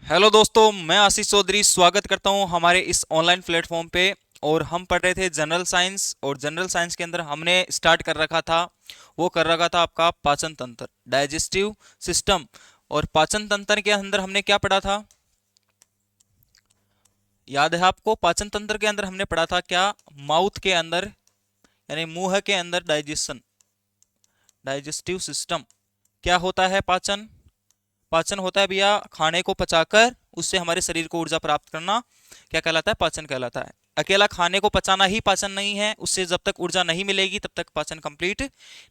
Hello दोस्तों, मैं आशीष चौधरी स्वागत करता हूं हमारे इस ऑनलाइन प्लेटफॉर्म पे। और हम पढ़ रहे थे जनरल साइंस, और जनरल साइंस के अंदर हमने स्टार्ट कर रखा था, वो कर रखा था आपका पाचन तंत्र, डाइजेस्टिव सिस्टम। और पाचन तंत्र के अंदर हमने क्या पढ़ा था, याद है आपको? पाचन तंत्र के अंदर हमने पढ़ा था क्या? माउथ के अंदर, यानी मुंह के अंदर डाइजेशन, डाइजेस्टिव सिस्टम। क्या होता है पाचन? पाचन होता है भैया खाने को पचाकर उससे हमारे शरीर को ऊर्जा प्राप्त करना। क्या कहलाता है? पाचन कहलाता है। अकेला खाने को पचाना ही पाचन नहीं है, उससे जब तक ऊर्जा नहीं मिलेगी तब तक पाचन कंप्लीट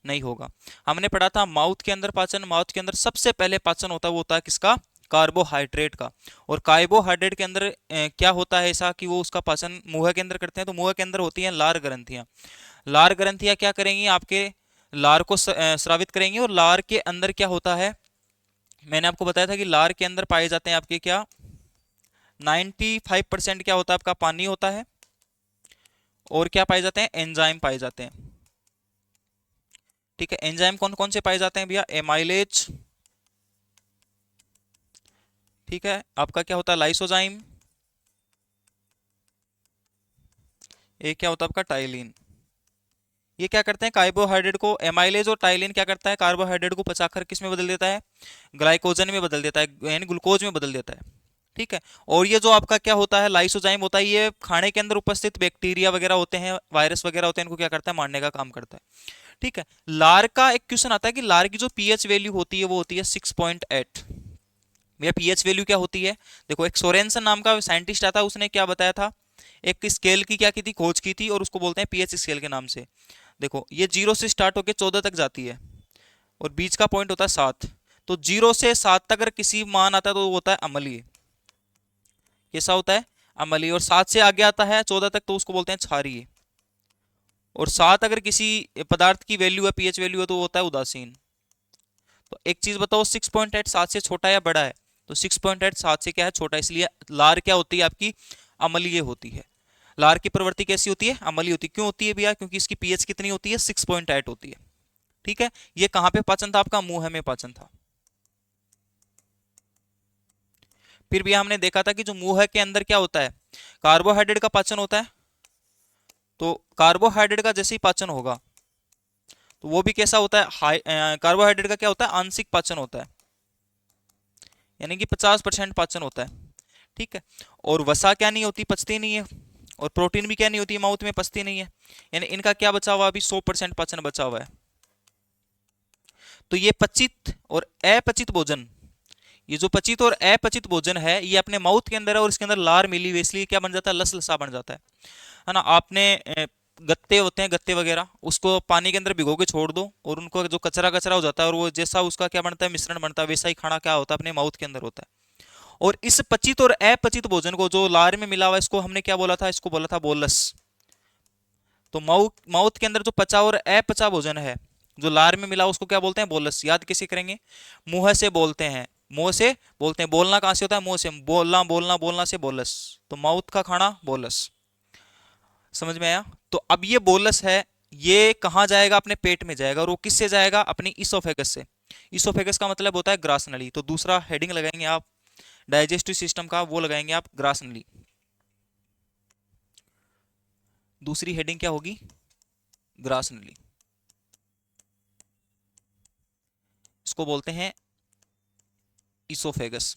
नहीं होगा। हमने पढ़ा था माउथ के अंदर पाचन, माउथ के अंदर सबसे पहले पाचन होता है, वो होता है किसका? कार्बोहाइड्रेट का। और कार्बोहाइड्रेट के अंदर क्या होता है ऐसा कि वो उसका पाचन मुंह के अंदर करते हैं? तो मुंह के अंदर होती हैं लार ग्रंथियां। लार ग्रंथियां क्या करेंगी? आपके लार को स्रावित करेंगी। और लार के अंदर क्या होता है? मैंने आपको बताया था कि लार के अंदर पाए जाते हैं आपके क्या, 95% क्या होता है आपका? पानी होता है। और क्या पाए जाते हैं? एंजाइम पाए जाते हैं। ठीक है, एंजाइम कौन कौन से पाए जाते हैं भैया? एमाइलेज, ठीक है, आपका क्या होता है? लाइसोजाइम, एक क्या होता है आपका? टाइलिन। ये क्या करते हैं? कार्बोहाइड्रेट को, एमाइलेज और टाइलिन क्या करता है? कार्बोहाइड्रेट को पचाकर किस में बदल देता है? ग्लाइकोजन में बदल देता है, यानी ग्लूकोज में बदल देता है। ठीक है। और ये जो आपका क्या होता है, लाइसोजाइम होता है, ये खाने के अंदर उपस्थित बैक्टीरिया वगैरह होते हैं, वायरस वगैरह होते हैं, इनको क्या करता है? मारने का काम करता है। ठीक है। लार का एक क्वेश्चन आता है कि लार की जो पीएच वैल्यू होती है वो होती है 6.8। भैया पीएच वैल्यू क्या होती है? देखो, एक सोरेनसन नाम का साइंटिस्ट आता है, उसने क्या बताया था? एक स्केल की क्या की थी? खोज की थी, और उसको बोलते हैं पीएच स्केल के नाम से। देखो, ये 0 से स्टार्ट होकर 14 तक जाती है, और बीच का पॉइंट होता है 7। तो 0 से 7 तक अगर किसी मान आता है तो वो होता है अम्लीय। कैसा होता है? अम्लीय। और 7 से आगे आता है 14 तक तो उसको बोलते हैं क्षारीय। और 7 अगर किसी पदार्थ की वैल्यू है, पीएच वैल्यू है, तो वो होता है उदासीन। तो एक चीज बताओ, 6.8 7 से छोटा है या बड़ा है? तो 6.8 7 से क्या है? छोटा है। इसलिए लार क्या होती है आपकी? अम्लीय होती है। लार की प्रवृत्ति कैसी होती है? अम्लीय होती है। क्यों होती है भैया? क्योंकि इसकी पीएच कितनी होती है? 6.8 होती है। ठीक है। ये कहाँ पे पाचन था आपका? मुंह में पाचन था। फिर भी हमने देखा था कि जो मुंह के अंदर क्या होता है, कार्बोहाइड्रेट का पाचन होता है। तो कार्बोहाइड्रेट का जैसे ही पाचन होगा तो वो भी कैसा होता है? हाई कार्बोहाइड्रेट का क्या होता है? आंशिक पाचन होता है, यानी कि 50% पाचन होता है। ठीक है। और वसा क्या नहीं होती? पचती नहीं है। और प्रोटीन भी क्या नहीं होती? माउथ में पचती नहीं है। यानी इनका क्या बचा हुआ? अभी 100% पाचन बचा हुआ है। तो ये पचित और अपचित भोजन, ये जो पचित और अपचित भोजन है, ये अपने माउथ के अंदर है, और इसके अंदर लार मिली हुई, इसलिए क्या बन जाता है? लसलसा बन जाता है ना? आपने गत्ते होते हैं, गत्ते वगैरह, उसको पानी के अंदर भिगो के छोड़ दो, और उनको जो कचरा कचरा हो जाता है, और वो जैसा उसका क्या बनता है? मिश्रण बनता है, वैसा ही खाना क्या होता है? अपने माउथ के अंदर होता है। और इस पचित और अपचित भोजन को, जो लार में मिला हुआ है, इसको हमने क्या बोला था? इसको बोला था बोलस। तो माउथ माउथ के अंदर जो पचा और अपचा भोजन है, जो लार में मिला, उसको क्या बोलते हैं? बोलस। याद कैसे करेंगे? मुंह से बोलते हैं, मुंह से बोलते हैं। बोलना कहाँ से होता है? मुंह से। बोलना बोलना बोलना से बोलस। तो माउथ का खाना बोलस। समझ में आया? तो अब ये बोलस है, ये कहाँ जाएगा? अपने पेट में जाएगा। और वो किससे जाएगा? अपनी इसोफेगस से। इसोफेगस का मतलब होता है ग्रास नली। तो दूसरा हेडिंग लगाएंगे आप डाइजेस्टिव सिस्टम का, वो लगाएंगे आप ग्रास नली। दूसरी हेडिंग क्या होगी? ग्रास नली। इसको बोलते हैं इसोफेगस।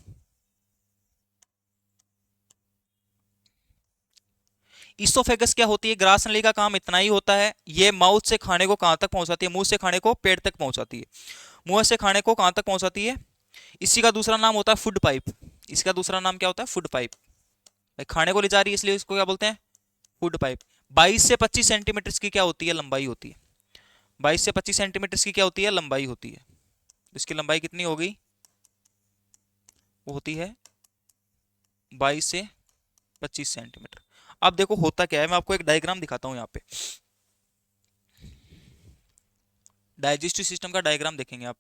इसोफेगस क्या होती है? ग्रास नली का काम इतना ही होता है, ये माउथ से खाने को कहाँ तक पहुंचाती है? मुंह से खाने को पेट तक पहुंचाती है। मुंह से खाने को कहाँ तक पहुंचाती है? इसी का दूसरा नाम होता है फूड पाइप। इसका दूसरा नाम क्या होता है? Food pipe. खाने को ले जा रही है, इसलिए इसको क्या बोलते हैं? Food pipe. 22 से 25 सेंटीमीटर की क्या होती है? लंबाई होती है। 22 से 25 सेंटीमीटर की क्या होती है? लंबाई होती है। इसकी लंबाई कितनी हो गई? वो होती है 22 से 25 सेंटीमीटर। अब देखो होता क्या है, मैं आपको एक डायग्राम दिखाता हूँ यहाँ पे। डाइजेस्टिव सिस्टम का डायग्राम देखेंगे आप।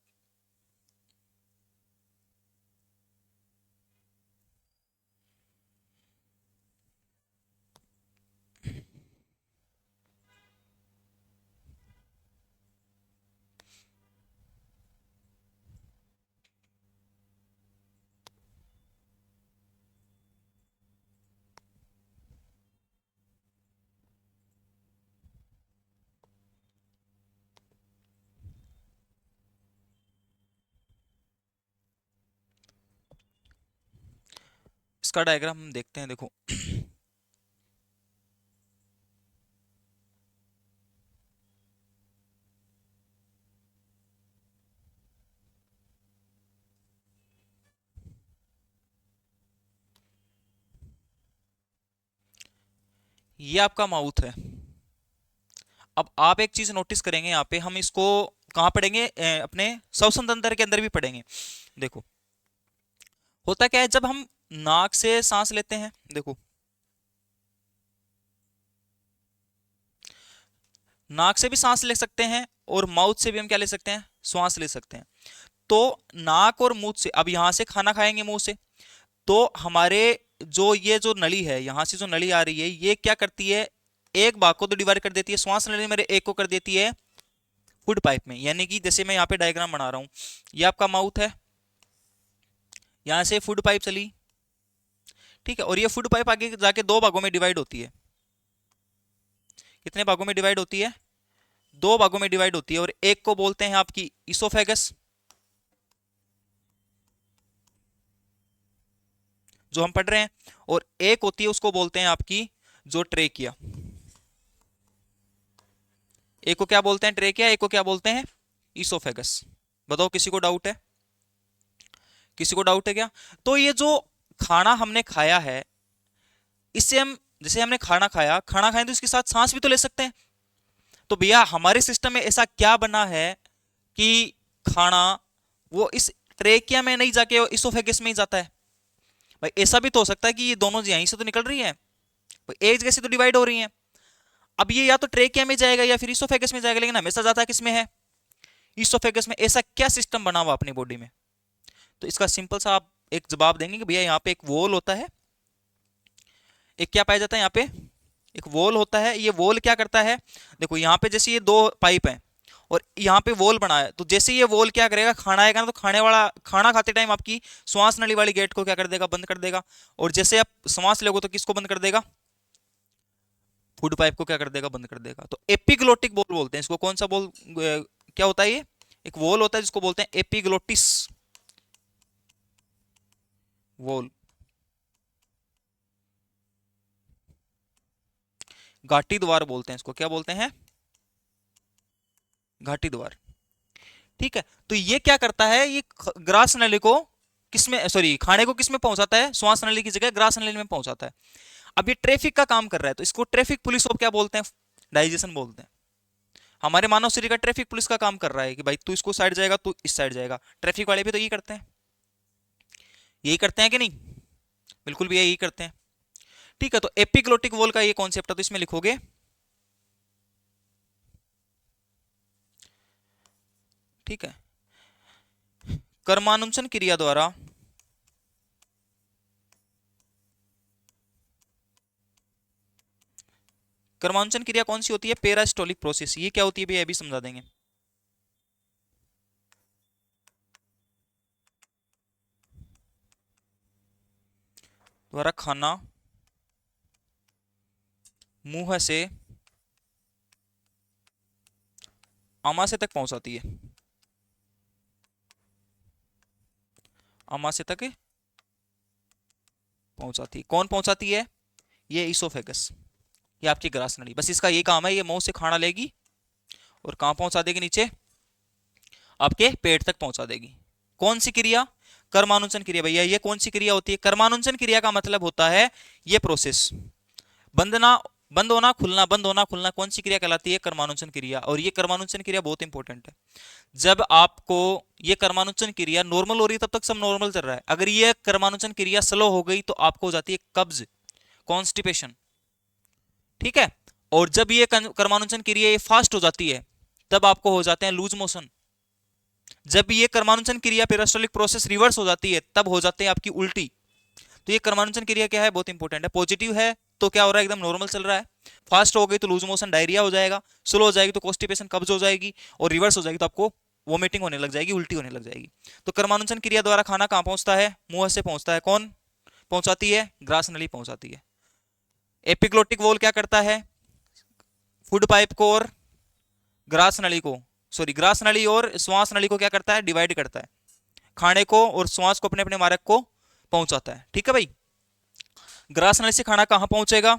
इसका डायग्राम हम देखते हैं, देखो। ये आपका माउथ है। अब आप एक चीज नोटिस करेंगे, यहाँ पे हम इसको कहाँ पढ़ेंगे, अपने श्वसन तंत्र के अंदर भी पढ़ेंगे। देखो होता क्या है, जब हम नाक से सांस लेते हैं, देखो नाक से भी सांस ले सकते हैं और माउथ से भी हम क्या ले सकते हैं, श्वास ले सकते हैं। तो नाक और मुंह से, अब यहां से खाना खाएंगे मुंह से, तो हमारे जो ये जो नली है, यहां से जो नली आ रही है, ये क्या करती है, एक भाग को तो डिवाइड कर देती है श्वास नली, मेरे एक को कर देती है फूड पाइप में। यानी कि जैसे मैं यहाँ पे डायग्राम बना रहा हूं, ये आपका माउथ है, यहां से फूड पाइप चली, ठीक है, और ये फूड पाइप आगे जाके दो भागों में डिवाइड होती है। कितने भागों में डिवाइड होती है, दो भागों में डिवाइड होती है, और एक को बोलते हैं आपकी इसोफेगस, जो हम पढ़ रहे हैं, और एक होती है उसको बोलते हैं आपकी जो ट्रेकिया। एक को क्या बोलते हैं, ट्रेकिया, एक को क्या बोलते हैं, इसोफेगस। बताओ किसी को डाउट है, किसी को डाउट है क्या? तो ये जो खाना हमने खाया है, इससे हम, जैसे हमने खाना खाया, खाना खाएं तो इसके साथ सांस भी तो ले सकते हैं। तो भैया हमारे सिस्टम में ऐसा क्या बना है कि खाना वो इस ट्रेकिया में नहीं जाके इसोफेगस में ही जाता है? भाई ऐसा भी तो हो सकता है कि ये दोनों यहीं से तो निकल रही है, एक जगह से तो डिवाइड हो रही है। अब ये या तो ट्रेकिया में जाएगा या फिर इसोफेगस में जाएगा, लेकिन हमेशा जाता है किस में है, इसोफेगस में। ऐसा क्या सिस्टम बना हुआ अपनी बॉडी में? तो इसका सिंपल सा आप एक जवाब देंगे कि भैया यहाँ पे एक वॉल होता है, एक क्या पाया जाता है यहाँ पे, एक वॉल होता है। ये वॉल क्या करता है, देखो यहाँ पे जैसे ये दो पाइप हैं और यहाँ पे वॉल बना है, तो जैसे ये वॉल क्या करेगा, खाना आएगा ना, तो खाने वाला, खाना खाते टाइम आपकी श्वास नली वाली गेट को क्या कर देगा, बंद कर देगा। और जैसे आप श्वास लोगे तो किसको बंद कर देगा, फूड पाइप को क्या कर देगा, बंद कर देगा। तो एपिग्लोटिक वॉल बोलते हैं इसको। कौन सा वॉल, क्या होता है ये, एक वॉल होता है जिसको बोलते हैं एपिग्लोटिस वॉल। घाटी द्वार बोलते हैं इसको, क्या बोलते हैं, घाटी द्वार। ठीक है, तो ये क्या करता है, ये ग्रास नली को किसमें, सॉरी खाने को किसमें पहुंचाता है, श्वास नली की जगह ग्रास नली में पहुंचाता है। अब ये ट्रैफिक का काम कर रहा है, तो इसको ट्रैफिक पुलिस ऑफ क्या बोलते हैं, डाइजेशन बोलते हैं। हमारे मानव शरीर का ट्रैफिक पुलिस का काम कर रहा है कि भाई तू इसको साइड जाएगा, तू इस साइड जाएगा। ट्रैफिक वाले भी तो यही करते हैं, यही करते हैं कि नहीं, बिल्कुल भी यही करते हैं। ठीक है, तो एपिग्लोटिक वॉल का ये कॉन्सेप्ट है, तो इसमें लिखोगे, ठीक है, कर्मानुंचन क्रिया द्वारा कर्मानुंचन क्रिया कौन सी होती है, पेरास्टोलिक प्रोसेस। ये क्या होती है भैया, अभी समझा देंगे। द्वारा खाना मुंह से आमाशय तक पहुंचाती है, आमाशय तक पहुंचाती है। कौन पहुंचाती है, ये इसोफेगस, ये आपकी ग्रास नली। बस इसका ये काम है, ये मुंह से खाना लेगी और कहां पहुंचा देगी, नीचे आपके पेट तक पहुंचा देगी। कौन सी क्रिया, कर्मानुंचन क्रिया। भैया ये कौन सी क्रिया होती है, कर्मानुंचन क्रिया का मतलब होता है ये प्रोसेस, बंदना, बंद होना खुलना, बंद होना खुलना, कौन सी क्रिया कहलाती है, कर्मानुंचन क्रिया। और ये कर्मानुंचन क्रिया बहुत इंपॉर्टेंट है। जब आपको ये कर्मानुंचन क्रिया नॉर्मल हो रही है, तब तक सब नॉर्मल चल रहा है। अगर ये कर्मानुंचन क्रिया स्लो हो गई तो आपको हो जाती है कब्ज, कॉन्स्टिपेशन। ठीक है, और जब ये कर्मानुंचन क्रिया फास्ट हो जाती है, तब आपको हो जाते हैं लूज मोशन। जब ये कर्मानुंचन क्रिया पेरिस्टोलिक प्रोसेस रिवर्स हो जाती है, तब हो जाते हैं आपकी उल्टी। तो ये कर्मानुंचन क्रिया क्या है, बहुत इंपॉर्टेंट है। पॉजिटिव है तो क्या हो रहा है, एकदम नॉर्मल चल रहा है। फास्ट हो गई तो लूज मोशन, डायरिया हो जाएगा। स्लो हो जाएगी तो कॉन्स्टिपेशन, कब्ज हो जाएगी। और रिवर्स हो जाएगी तो आपको वोमिटिंग होने लग जाएगी, उल्टी होने लग जाएगी। तो कर्मानुंचन क्रिया द्वारा खाना कहां पहुंचता है, मुंह से पहुंचता है। कौन पहुंचाती है, ग्रास नली पहुंचाती है। एपिग्लोटिक वॉल क्या करता है, फूड पाइप को और ग्रास नली को, सॉरी ग्रास नली और श्वास नली को क्या करता है, डिवाइड करता है। खाने को और श्वास को अपने अपने मार्ग को पहुंचाता है। ठीक है भाई, ग्रास नली से खाना कहाँ पहुंचेगा?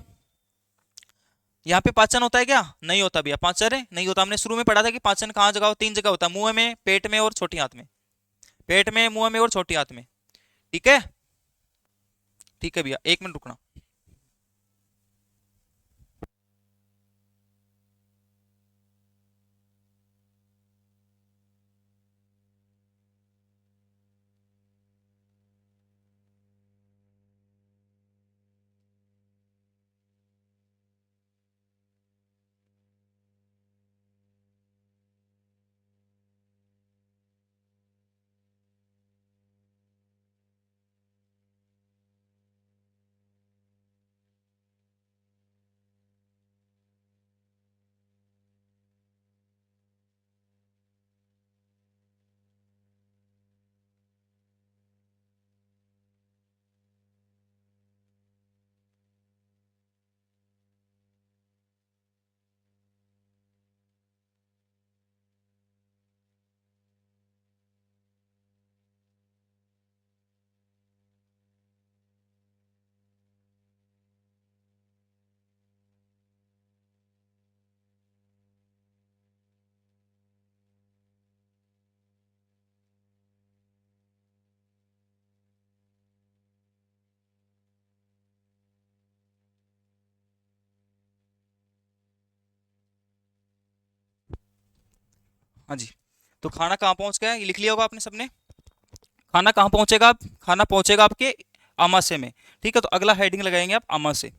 यहाँ पे पाचन होता है क्या? नहीं होता भैया, पाचन है नहीं होता। हमने शुरू में पढ़ा था कि पाचन कहाँ जगह, तीन जगह होता है, मुंह में, पेट में और छोटी हाथ में। पेट में, मुंह में और छोटी हाथ में। ठीक है, ठीक है भैया, एक मिनट रुकना। हाँ जी, तो खाना कहाँ पहुंच गया ये लिख लिया होगा आपने सबने। खाना कहाँ पहुंचेगा? आप, खाना पहुंचेगा आपके आमाशय में। ठीक है, तो अगला हेडिंग लगाएंगे आप आमाशय।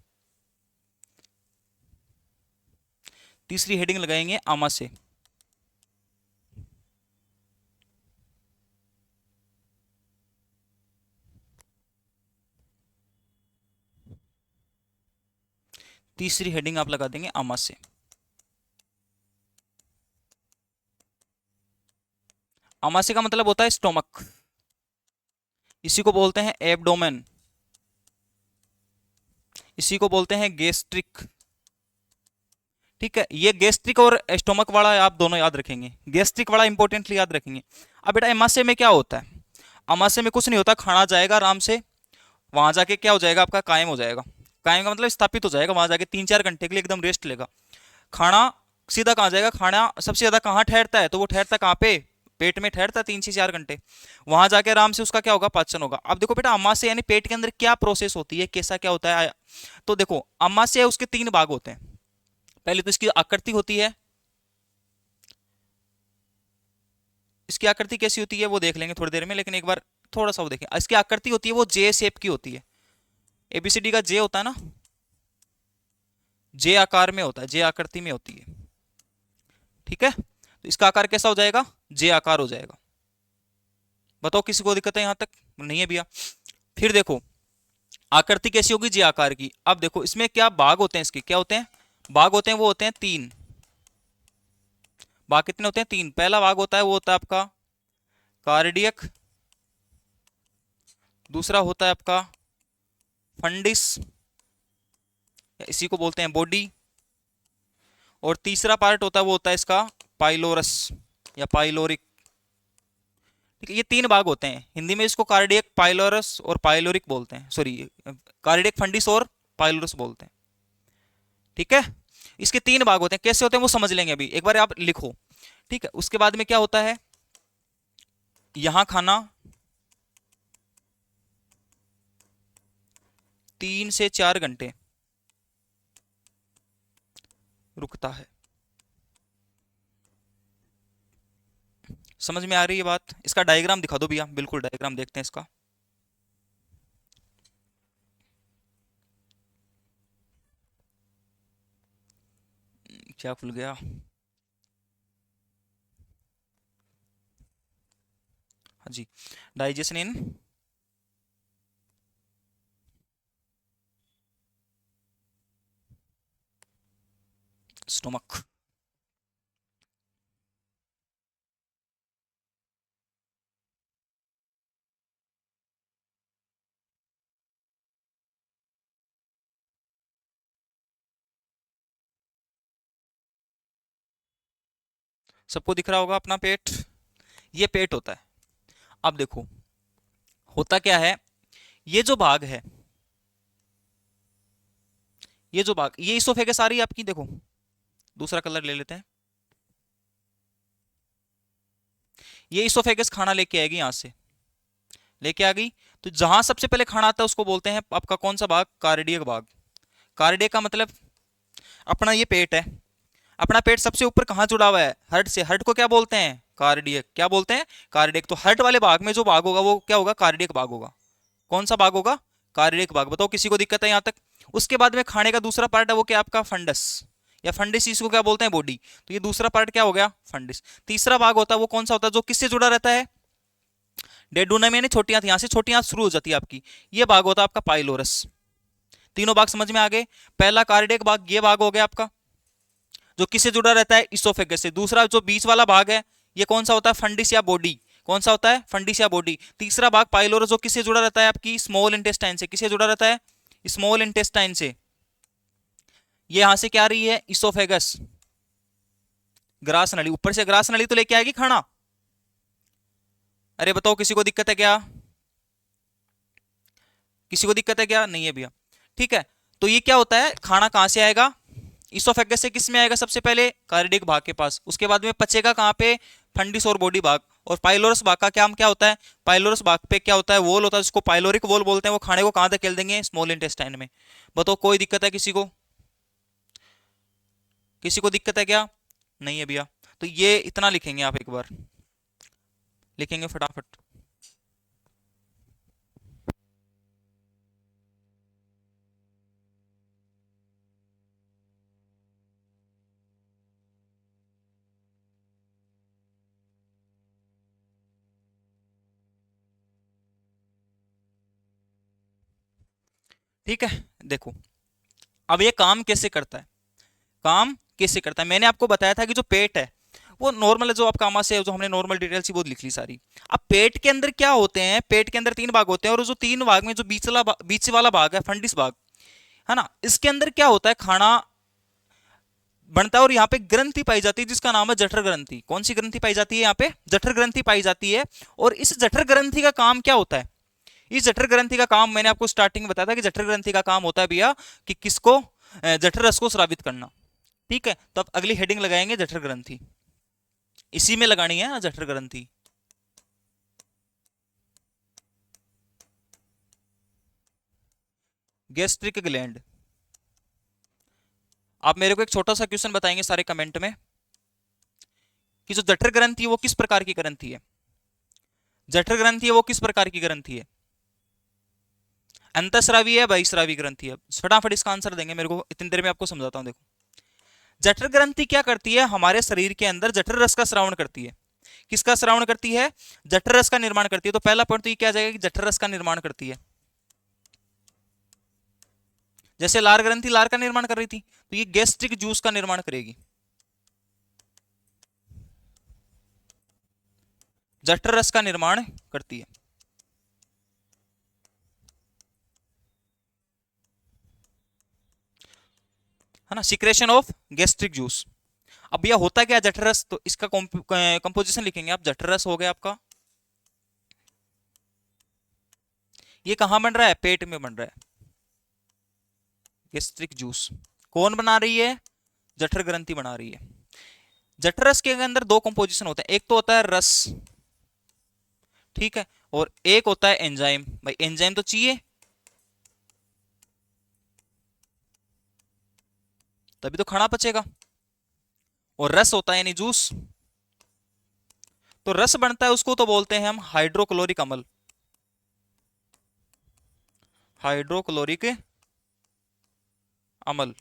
तीसरी हेडिंग लगाएंगे आमाशय। तीसरी हेडिंग आप लगा देंगे आमाशय। आमाशय का मतलब होता है स्टोमक, इसी को बोलते हैं एब्डोमेन, इसी को बोलते हैं गैस्ट्रिक। ठीक है, ये गैस्ट्रिक और स्टोमक वाला आप दोनों याद रखेंगे, गैस्ट्रिक वाला इंपॉर्टेंटली याद रखेंगे। अब बेटा अमाशय में क्या होता है? अमाशय में कुछ नहीं होता, खाना जाएगा आराम से, वहां जाके क्या हो जाएगा आपका, कायम हो जाएगा। कायम का मतलब स्थापित हो जाएगा, वहां जाके 3-4 घंटे के लिए एकदम रेस्ट लेगा। खाना सीधा कहाँ जाएगा? खाना सबसे ज्यादा कहाँ ठहरता है? तो वो ठहरता है कहाँ पे? पेट में ठहरता है 3 से 4 घंटे। वहां जाके आराम से उसका क्या होगा, पाचन होगा। अब देखो बेटा अमाशय यानी पेट के अंदर क्या प्रोसेस होती है, कैसा क्या होता है? तो देखो अमाशय उसके 3 भाग होते हैं। पहले तो इसकी आकृति होती है, इसकी आकृति कैसी होती है वो देख लेंगे थोड़ी देर में, लेकिन एक बार थोड़ा सा वो देखें। इसकी आकृति होती है वो जे शेप की होती है। एबीसीडी का जे होता है ना, जे आकार में होता है, जे आकृति में होती है। ठीक है, तो इसका आकार कैसा हो जाएगा? जे आकार हो जाएगा। बताओ किसी को दिक्कत है यहां तक? नहीं है भैया। फिर देखो आकृति कैसी होगी, जे आकार की। अब देखो इसमें क्या भाग होते हैं, इसके क्या होते हैं भाग होते हैं? वो होते हैं 3 भाग। कितने होते हैं? 3। पहला भाग होता है वो होता है आपका कार्डियक, दूसरा होता है आपका फंडिस, या इसी को बोलते हैं बॉडी, और तीसरा पार्ट होता है वो होता है इसका पाइलोरस या पाइलोरिक। ठीक है, ये 3 भाग होते हैं। हिंदी में इसको कार्डियक, पाइलोरस और पाइलोरिक बोलते हैं, सॉरी कार्डियक, फंडिस और पाइलोरस बोलते हैं। ठीक है, इसके 3 भाग होते हैं, कैसे होते हैं वो समझ लेंगे अभी, एक बार आप लिखो। ठीक है, उसके बाद में क्या होता है, यहां खाना 3 से 4 घंटे रुकता है। समझ में आ रही है बात? इसका डायग्राम दिखा दो भैया, बिल्कुल डायग्राम देखते हैं इसका। क्या खुल गया? हाँ जी, डाइजेशन इन स्टोमक। सबको दिख रहा होगा अपना पेट, ये पेट होता है। अब देखो होता क्या है, ये जो भाग है, ये जो भाग, ये इसोफेगस आ रही है आपकी, देखो दूसरा कलर ले लेते हैं, ये इसोफेगस खाना लेके आएगी, यहां से लेके आ गई। तो जहां सबसे पहले खाना आता है उसको बोलते हैं आपका कौन सा भाग, कार्डियक भाग। कार्डियक का मतलब अपना ये पेट है, अपना पेट सबसे ऊपर कहाँ जुड़ा हुआ है, हार्ट से। हार्ट को क्या बोलते हैं, कार्डियक। क्या बोलते हैं, कार्डियक। तो हार्ट वाले भाग में जो भाग होगा वो क्या होगा, कार्डियक भाग होगा। कौन सा भाग होगा, कार्डियक भाग। बताओ किसी को दिक्कत है यहाँ तक। उसके बाद में खाने का दूसरा पार्ट है वो क्या, आपका फंडस या फंडिस, इसको क्या बोलते हैं, बॉडी। तो ये दूसरा पार्ट क्या हो गया, फंडिस। तीसरा भाग होता है वो कौन सा होता है, जो किससे जुड़ा रहता है, डेडूनम यानी छोटी आंत, यहां से छोटी आंत शुरू हो जाती है आपकी, ये भाग होता है आपका पाइलोरस। तीनों भाग समझ में आ गए। पहला कार्डियक भाग, ये भाग हो गया आपका, जो किससे जुड़ा रहता है, इसोफेगस से। दूसरा जो बीच वाला भाग है ये कौन सा होता है, फंडिस या बॉडी। कौन सा होता है, फंडिस या बॉडी। तीसरा भाग पाइलोरस, जो किससे जुड़ा रहता है, आपकी स्मॉल इंटेस्टाइन से। किससे जुड़ा रहता है, स्मॉल इंटेस्टाइन से। ये यहां से क्या आ रही है, इसोफेगस, ग्रास नली। ऊपर से ग्रास नली तो लेके आएगी खाना। अरे बताओ किसी को दिक्कत है क्या, किसी को दिक्कत है क्या, नहीं है भैया, ठीक है। तो ये क्या होता है, खाना कहां से आएगा, इसोफेगस से। किस में आएगा, सबसे पहले कार्डियक भाग के पास। उसके बाद में पचेगा कहां पे, फंडिस और बॉडी भाग। और पाइलोरस भाग का क्या क्या होता है, पाइलोरस भाग पे क्या होता है, वॉल होता है जिसको पाइलोरिक वॉल बोलते हैं। वो खाने को कहां धकेल देंगे, स्मॉल इंटेस्टाइन में। बताओ कोई दिक्कत है किसी को, किसी को दिक्कत है क्या, नहीं है भैया। तो ये इतना लिखेंगे आप, एक बार लिखेंगे फटाफट। ठीक है, देखो अब ये काम कैसे करता है, काम कैसे करता है। मैंने आपको बताया था कि जो पेट है वो नॉर्मल है, जो आपका आमाशय है, जो हमने नॉर्मल डिटेल्स ही वो लिख ली सारी। अब पेट के अंदर क्या होते हैं, पेट के अंदर तीन भाग होते हैं, और जो तीन भाग में जो बीच वाला भाग है, फंडिस भाग है ना, इसके अंदर क्या होता है, खाना बनता है। और यहाँ पे ग्रंथि पाई जाती है जिसका नाम है जठर ग्रंथि। कौन सी ग्रंथि पाई जाती है, यहाँ पे जठर ग्रंथि पाई जाती है। और इस जठर ग्रंथि का काम क्या होता है, इस जठर ग्रंथि का काम मैंने आपको स्टार्टिंग में बताया था कि जठर ग्रंथि का काम होता है भैया कि किसको, जठर रस को स्रावित करना। ठीक है, तो अब अगली हेडिंग लगाएंगे जठर ग्रंथि, इसी में लगानी है जठर ग्रंथि। Gastric gland. आप मेरे को एक छोटा सा क्वेश्चन बताएंगे सारे कमेंट में कि जो जठर ग्रंथि है वो किस प्रकार की ग्रंथि है, जठर ग्रंथि है वो किस प्रकार की ग्रंथि है, अंतःस्रावी है, बहिस्रावी ग्रंथि है। फटाफट इसका आंसर देंगे मेरे को, इतनी देर में आपको समझाता हूं। देखो जठर ग्रंथि क्या करती है, हमारे शरीर के अंदर जठर रस का स्रावण करती है। किसका स्रावण करती है, जठर रस का निर्माण करती है। तो पहला पॉइंट तो ये क्या आ जाएगा कि जठर रस का निर्माण करती है। जैसे लार ग्रंथि लार का निर्माण कर रही थी, तो ये गैस्ट्रिक जूस का निर्माण करेगी। जठर रस का निर्माण करती है ना, सिक्रेशन ऑफ गैस्ट्रिक जूस। अब यह होता क्या जठर रस, तो इसका कंपोजिशन लिखेंगे आप। जठर रस हो गया आपका, ये कहां बन रहा है, पेट में बन रहा है। गैस्ट्रिक जूस कौन बना रही है, जठर ग्रंथि बना रही है। जठर रस के अंदर दो कंपोजिशन होते हैं, एक तो होता है रस, ठीक है, और एक होता है एंजाइम। भाई एंजाइम तो चाहिए, तभी तो खाना पचेगा। और रस होता है यानी जूस। तो रस बनता है उसको तो बोलते हैं हम हाइड्रोक्लोरिक अम्ल, हाइड्रोक्लोरिक अम्ल,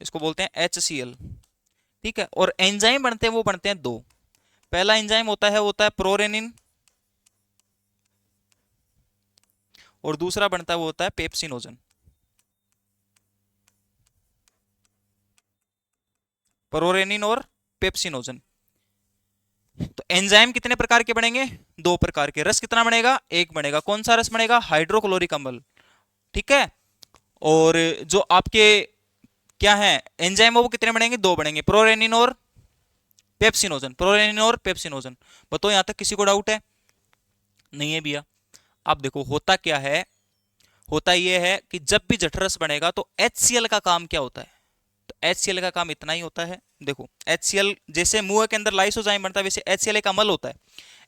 इसको बोलते हैं HCl। ठीक है, और एंजाइम बनते हैं वो बनते हैं दो। पहला एंजाइम होता है प्रोरेनिन, और दूसरा बनता है वो होता है पेप्सिनोजन। प्रोरेनिन और पेप्सिनोजन। तो एंजाइम कितने प्रकार के बनेंगे, दो प्रकार के। रस कितना बनेगा, एक बनेगा। कौन सा रस बनेगा, हाइड्रोक्लोरिक अम्ल। ठीक है, और जो आपके क्या है एंजाइम वो कितने बनेंगे, दो बनेंगे, प्रोरेनिन और पेप्सिनोजन। प्रोरेनिन और पेप्सिनोजन। बताओ यहां तक किसी को डाउट है, नहीं है भैया। अब देखो होता क्या है, होता यह है कि जब भी जठरस बनेगा तो HCl का काम क्या होता है? तो HCl का काम इतना ही होता है, देखो HCl जैसे मुंह के अंदर लाइसोजाइम बनता है वैसे HCl एक अम्ल होता है।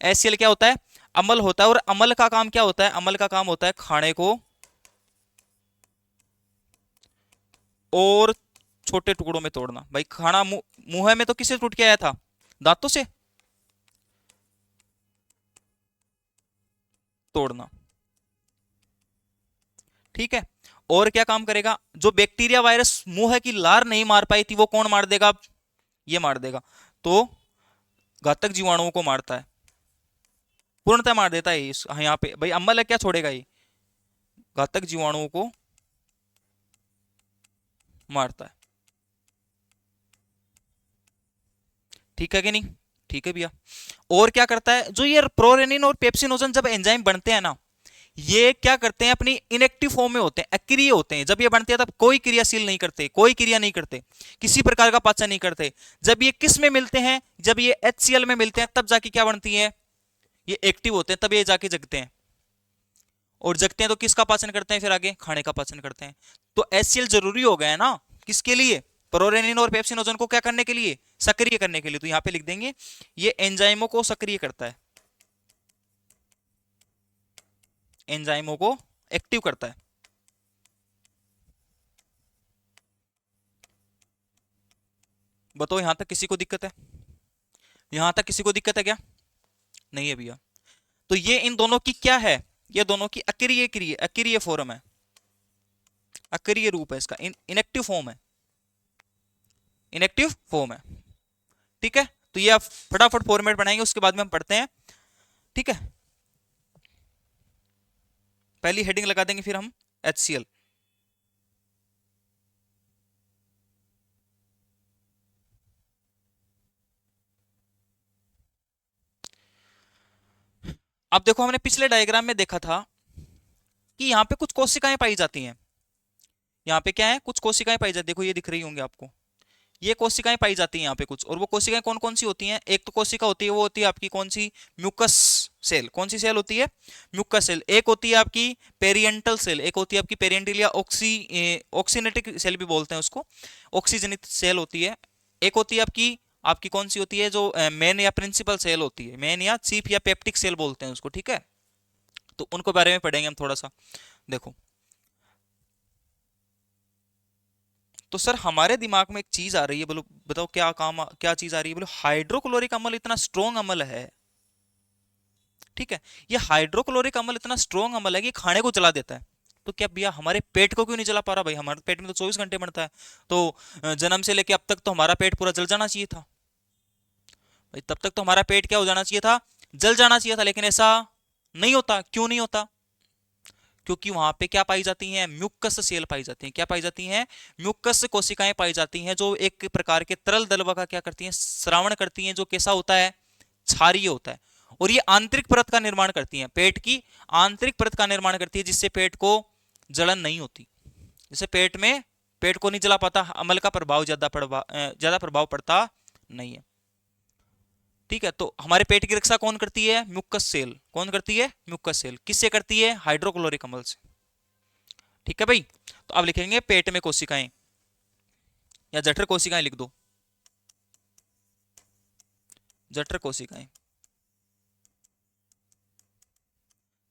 HCl क्या होता है? अम्ल होता है। और अम्ल का काम क्या होता है? अम्ल का काम होता है खाने को और छोटे टुकड़ों में तोड़ना। भाई खाना मुंह में तो किससे टूट के आया था? दांतों से तोड़ना, ठीक है। और क्या काम करेगा? जो बैक्टीरिया वायरस मुंह की लार नहीं मार पाई थी वो कौन मार देगा? ये मार देगा। तो घातक जीवाणुओं को मारता है, पूर्णतः मार देता है। हाँ, यहाँ पे भाई अम्ल है, क्या छोड़ेगा ये? घातक जीवाणुओं को मारता है, ठीक है कि नहीं? ठीक है भैया। और क्या करता है? जो ये प्रोरेनिन और पेप्सिनोजन जब एंजाइम बनते हैं ना, ये क्या करते हैं? अपनी इनएक्टिव फॉर्म में होते हैं, अक्रिय होते हैं। जब ये बनते हैं तब कोई क्रियाशील नहीं करते, कोई क्रिया नहीं करते, किसी प्रकार का पाचन नहीं करते। जब ये किस में मिलते हैं? जब ये HCl में मिलते हैं तब जाके क्या बनती है? ये एक्टिव होते हैं, तब ये जाके जगते हैं। और जगते हैं तो किसका पाचन करते हैं? फिर आगे खाने का पाचन करते हैं। तो HCl जरूरी हो गया है ना, किसके लिए? प्रोरेनिन और पेप्सिनोजन को क्या करने के लिए? सक्रिय करने के लिए। तो यहां पे लिख देंगे ये एंजाइमों को सक्रिय करता है, एंजाइमों को एक्टिव करता है। बताओ यहां तक किसी को दिक्कत है? यहां तक किसी को दिक्कत है क्या? नहीं है भैया। तो ये इन दोनों की क्या है? ये दोनों की अक्रिय क्रिया, अक्रिय फॉर्म है, अक्रिय रूप है इसका, इनएक्टिव फॉर्म है, इनएक्टिव फॉर्म है, ठीक है। तो ये आप फटाफट फॉर्मेट बनाएंगे, उसके बाद में हम पढ़ते हैं, ठीक है। पहली हेडिंग लगा देंगे फिर हम HCl। अब देखो हमने पिछले डायग्राम में देखा था कि यहाँ पे कुछ कोशिकाएं पाई जाती हैं। यहाँ पे क्या है? कुछ कोशिकाएं पाई जाती, देखो ये दिख रही होंगी आपको, ये कोशिकाएं पाई जाती हैं यहाँ पे कुछ। और वो कोशिकाएं कौन कौन सी होती हैं? एक तो कोशिका होती है, वो होती है आपकी कौन सी? Mucus cell. कौन सी सेल होती है? Mucus cell. एक होती है आपकी पेरियंटल सेल, एक होती है आपकी पेरियंटल या ऑक्सीनेटिक सेल भी बोलते हैं उसको, ऑक्सीजनित सेल होती है। एक होती है आपकी आपकी कौन सी होती है? जो मेन या प्रिंसिपल सेल होती है, मेन या चीफ या पेप्टिक सेल बोलते हैं उसको, ठीक है। तो उनको बारे में पढ़ेंगे हम थोड़ा सा। देखो तो सर हमारे दिमाग में एक चीज आ रही है, बोलो बताओ क्या काम, क्या चीज आ रही है? बोलो हाइड्रोक्लोरिक अम्ल इतना स्ट्रॉन्ग अम्ल है, ठीक है। ये हाइड्रोक्लोरिक अम्ल इतना स्ट्रॉन्ग अम्ल है कि खाने को जला देता है। तो क्या भैया हमारे पेट को क्यों नहीं जला पा रहा? भाई हमारे पेट में तो 24 घंटे बनता है, तो जन्म से लेके अब तक तो हमारा पेट पूरा जल जाना चाहिए था। भाई तब तक तो हमारा पेट क्या हो जाना चाहिए था? जल जाना चाहिए था। लेकिन ऐसा नहीं होता, क्यों नहीं होता? क्योंकि वहां पे क्या पाई जाती हैं? म्यूकस सेल पाई जाती हैं। क्या पाई जाती हैं? म्यूकस कोशिकाएं पाई जाती हैं, जो एक प्रकार के तरल दलवा का क्या करती हैं? श्रावण करती हैं, जो कैसा होता है? क्षारीय होता है। और ये आंतरिक परत का निर्माण करती हैं, पेट की आंतरिक परत का निर्माण करती है, जिससे पेट को जलन नहीं होती। जैसे पेट में, पेट को नहीं जला पाता, अम्ल का प्रभाव ज्यादा प्रभाव पड़ता नहीं है, ठीक है। तो हमारे पेट की रक्षा कौन करती है? Mucus cell. कौन करती है? Mucus cell. किससे करती है? हाइड्रोक्लोरिक अम्ल से, ठीक है भाई। तो अब लिखेंगे पेट में कोशिकाएं, या जठर कोशिकाएं लिख दो, जठर कोशिकाएं,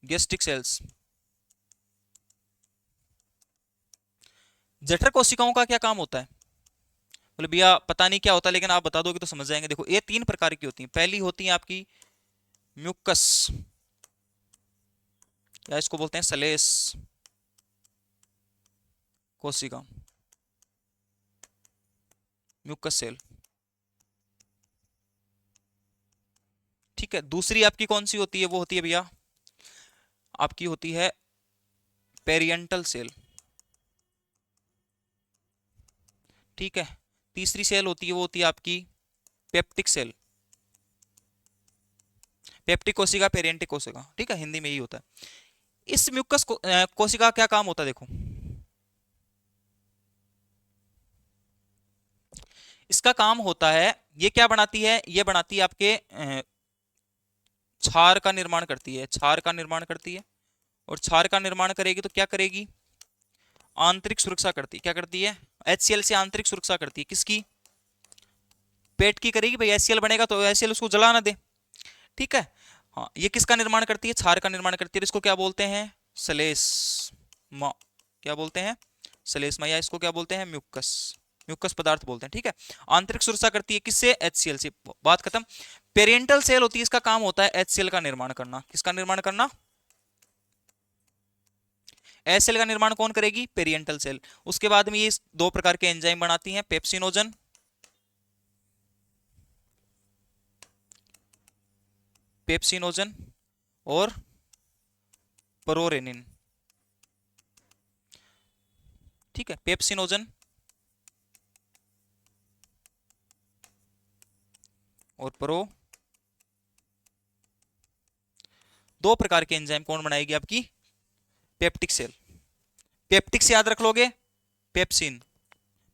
गैस्ट्रिक सेल्स। जठर कोशिकाओं का क्या काम होता है? बोले भैया पता नहीं क्या होता, लेकिन आप बता दोगे तो समझ जाएंगे। देखो ये 3 प्रकार की होती हैं। पहली होती है आपकी म्यूकस, या इसको बोलते हैं सलेस कोशिका, म्यूकस सेल, ठीक है। दूसरी आपकी कौन सी होती है? वो होती है भैया आपकी होती है पेरियंटल सेल, ठीक है। तीसरी सेल होती है, वो होती है आपकी पेप्टिक सेल, पेप्टिक कोशिका, पेरियंटिक कोशिका, ठीक है, हिंदी में यही होता है। इस कोशिका का क्या काम होता है? देखो इसका काम होता है, ये क्या बनाती है? ये बनाती है आपके क्षार का निर्माण करती है, क्षार का निर्माण करती है। और क्षार का निर्माण करेगी तो क्या करेगी, आंतरिक सुरक्षा करती, क्या करती है, HCl से आंतरिक सुरक्षा करती है, किसकी, पेट की करेगी भाई, HCl बनेगा तो HCl उसको जला ना दे, ठीक है। हाँ, ये किसका निर्माण करती है, क्षार का निर्माण करती है, इसको क्या बोलते हैं, श्लेष्मा, क्या बोलते हैं, श्लेष्मा, या इसको क्या बोलते हैं, म्यूकस, म्यूकस पदार्थ बोलते हैं, ठीक है। आंतरिक सुरक्षा करती है किससे, HCl से, बात खत्म। पेरेंटल सेल होती है, इसका काम होता है HCl का निर्माण करना, किसका निर्माण करना, HCl का निर्माण कौन करेगी, पेरियंटल सेल। उसके बाद में ये दो प्रकार के एंजाइम बनाती हैं, पेप्सिनोजन, पेप्सिनोजन और प्रोरेनिन, ठीक है, पेप्सिनोजन और प्रो, दो प्रकार के एंजाइम कौन बनाएगी आपकी, पेप्टिक सेल। पेप्टिक से याद रख लोगे, पेप्सिन,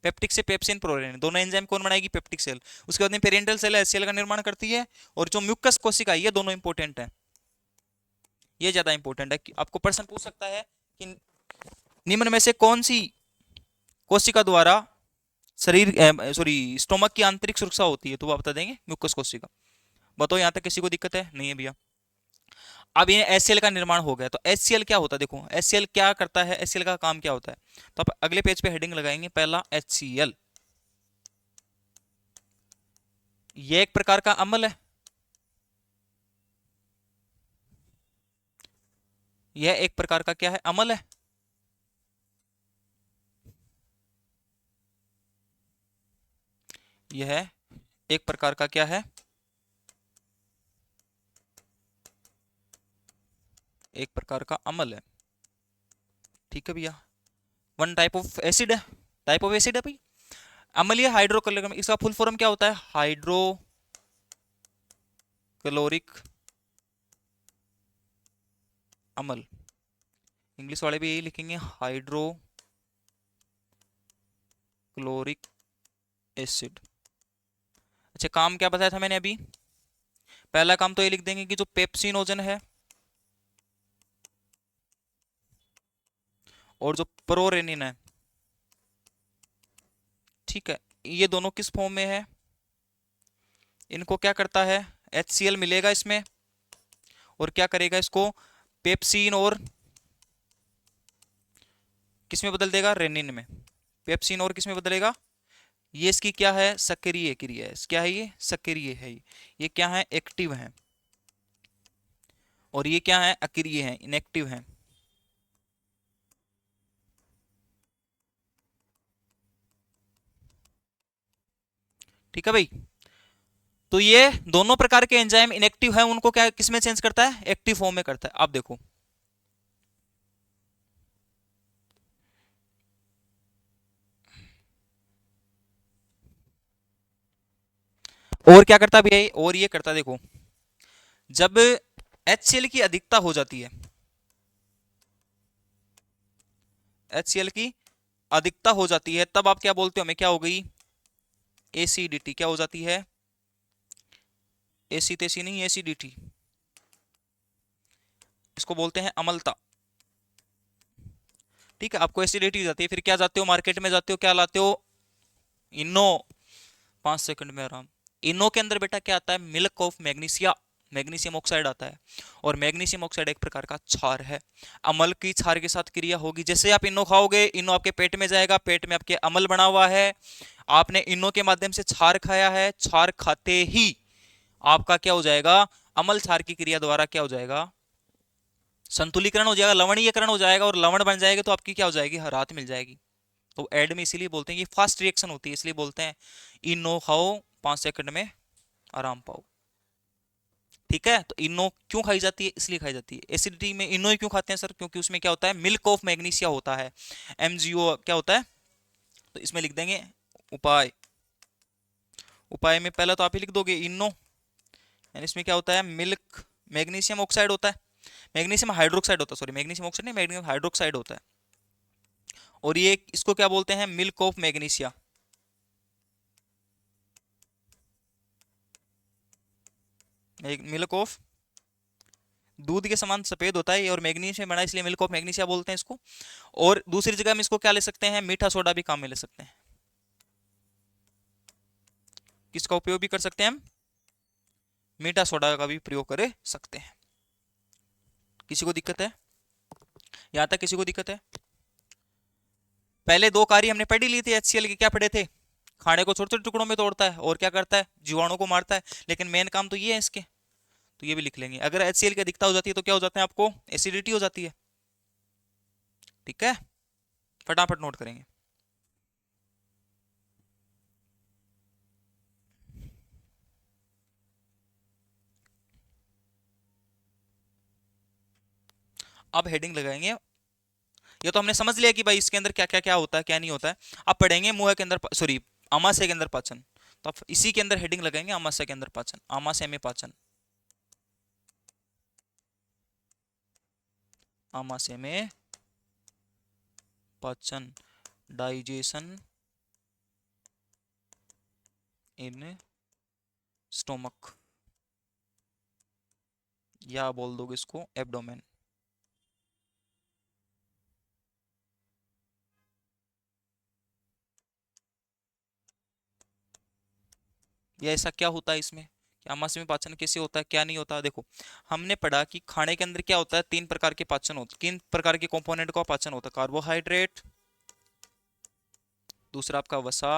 पेप्टिक से पेप्सिन प्रोरेनिन, दोनों एंजाइम कौन बनाएगी, पेप्टिक सेल। उसके बाद में पेरेंटल सेल HCl का निर्माण करती है, और जो म्यूकस कोशिका, ये दोनों इंपॉर्टेंट है, ये ज्यादा इंपॉर्टेंट है कि आपको प्रश्न पूछ सकता है कि निम्न में से कौन सी कोशिका द्वारा शरीर, सॉरी, स्टोमक की आंतरिक सुरक्षा होती है, तो वो बता देंगे, म्यूकस कोशिका। बताओ यहां तक किसी को दिक्कत है, नहीं है भैया। अब ये HCl का निर्माण हो गया, तो HCl क्या होता है, देखो HCl क्या करता है, HCl का काम क्या होता है, तो आप अगले पेज पे हेडिंग लगाएंगे, पहला HCl, ये एक प्रकार का अम्ल है, यह एक प्रकार का क्या है, अम्ल है, यह एक प्रकार का क्या है, एक प्रकार का अम्ल है, ठीक है भैया। वन टाइप ऑफ एसिड है, टाइप ऑफ एसिड है भाई, अम्लीय हाइड्रोक्लोरिक, इसका फुल फॉर्म क्या होता है, हाइड्रोक्लोरिक अम्ल, इंग्लिश वाले भी यही लिखेंगे, हाइड्रोक्लोरिक एसिड। अच्छा, काम क्या बताया था मैंने अभी, पहला काम तो ये लिख देंगे कि जो पेप्सिनोजन है और जो प्रोरेनिन है, ठीक है, ये दोनों किस फॉर्म में है, इनको क्या करता है, HCl मिलेगा इसमें, और क्या करेगा इसको, पेप्सिन और किस में बदल देगा, रेनिन में, पेप्सिन और किस में बदलेगा, ये इसकी क्या है, सक्रिय क्रिया है, क्या है, ये सक्रिय है, ये क्या है, एक्टिव है, और ये क्या है, अक्रिय है, इनएक्टिव है, ठीक है भाई। तो ये दोनों प्रकार के एंजाइम इनएक्टिव है, उनको क्या किसमें चेंज करता है, एक्टिव फॉर्म में करता है। आप देखो, और क्या करता है भैया, और ये करता है, देखो जब HCl की अधिकता हो जाती है, HCl की अधिकता हो जाती है, तब आप क्या बोलते हो, हमें क्या हो गई, एसिडिटी, क्या हो जाती है, एसी तेसी नहीं, एसिडिटी, इसको बोलते हैं अम्लता, ठीक है। आपको एसिडिटी हो जाती है, फिर क्या जाते हो, मार्केट में जाते हो, क्या लाते हो, इनो, 5 सेकंड में आराम। इनो के अंदर बेटा क्या आता है, milk of magnesia, magnesium oxide आता है, और मैग्नीशियम ऑक्साइड एक प्रकार का क्षार है, अम्ल की क्षार के साथ क्रिया होगी, जैसे आप इनो खाओगे, इनो आपके पेट में जाएगा, पेट में आपके अम्ल बना हुआ है, आपने इनो के माध्यम से क्षार खाया है, क्षार खाते ही आपका क्या हो जाएगा, अम्ल क्षार की क्रिया द्वारा क्या हो जाएगा, संतुलीकरण हो जाएगा, लवणीयकरण हो जाएगा, और लवण बन जाएगा, तो आपकी क्या हो जाएगी, राहत मिल जाएगी। तो एड में इसीलिए बोलते हैं कि फास्ट रिएक्शन होती है, इसलिए बोलते हैं इनो खाओ 5 सेकंड में आराम पाओ, ठीक है। तो इनो क्यों खाई जाती है, इसलिए खाई जाती है। एसिडिटी में इनो ही क्यों खाते हैं सर, क्योंकि उसमें क्या होता है, मिल्क ऑफ मैग्नीशिया होता है, MgO क्या होता है, तो इसमें लिख देंगे उपाय, उपाय में पहला तो आप ही लिख दोगे इनो, यानी इसमें क्या होता है, मिल्क, मैग्नीशियम ऑक्साइड होता है, मैग्नीशियम हाइड्रोक्साइड होता है, सॉरी मैग्नीशियम ऑक्साइड नहीं, मैग्नीशियम हाइड्रोक्साइड होता है, और ये इसको क्या बोलते हैं, milk of magnesia, milk of, दूध के समान सफेद होता है ये, और मैग्नीशियम बना इसलिए मिल्क ऑफ मैग्नीशिया बोलते हैं इसको। और दूसरी जगह हम इसको क्या ले सकते हैं, मीठा सोडा भी काम में ले सकते हैं। किसका उपयोग भी कर सकते हैं हम, मीठा सोडा का भी प्रयोग कर सकते हैं। किसी को दिक्कत है, यहां तक किसी को दिक्कत है? पहले दो कार्य हमने पढ़ ही ली थी HCl के, क्या पढ़े थे, खाने को छोटे छोटे टुकड़ों में तोड़ता है और क्या करता है, जीवाणु को मारता है, लेकिन मेन काम तो ये है इसके। तो ये भी लिख लेंगे। अगर HCl की अधिकता हो जाती है तो क्या हो जाता है, आपको एसिडिटी हो जाती है। ठीक है, फटाफट नोट करेंगे। अब हेडिंग लगाएंगे। ये तो हमने समझ लिया कि भाई इसके अंदर क्या क्या क्या होता है क्या नहीं होता है। अब पढ़ेंगे मुंह के अंदर, सॉरी आमाशय के अंदर पाचन। तो अब इसी के अंदर हेडिंग लगाएंगे, आमाशय के अंदर पाचन, आमाशय में पाचन, आमाशय में पाचन, डाइजेशन इन स्टोमक, या बोल दोगे इसको एब्डोमेन। या ऐसा क्या होता है इसमें, कि आमाशय में पाचन कैसे होता है क्या नहीं होता। देखो हमने पढ़ा कि खाने के अंदर क्या होता है, तीन प्रकार के पाचन होते, तीन प्रकार के कंपोनेंट का पाचन होता है, कार्बोहाइड्रेट, दूसरा आपका वसा,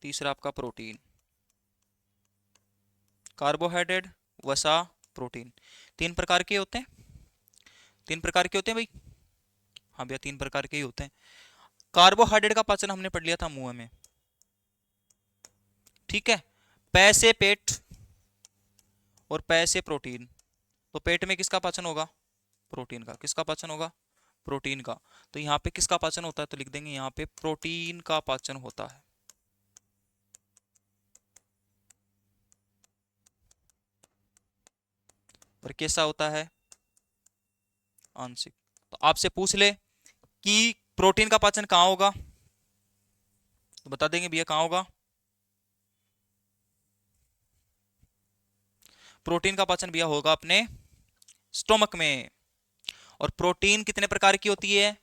तीसरा आपका प्रोटीन। कार्बोहाइड्रेट, वसा, प्रोटीन, तीन प्रकार के होते हैं, तीन प्रकार के होते हैं भाई। हाँ भैया तीन प्रकार के ही होते हैं। कार्बोहाइड्रेट का पाचन हमने पढ़ लिया था मुंह में, ठीक है, पै से पेट और पै से प्रोटीन। तो पेट में किसका पाचन होगा, प्रोटीन का। किसका पाचन होगा, प्रोटीन का। तो यहाँ पे किसका पाचन होता है, तो लिख देंगे यहाँ पे प्रोटीन का पाचन होता है। और कैसा होता है, आंशिक। तो आपसे पूछ ले कि प्रोटीन का पाचन कहाँ होगा, तो बता देंगे भैया कहाँ होगा। प्रोटीन का पाचन भैया होगा अपने स्टोमक में। और प्रोटीन कितने प्रकार की होती है,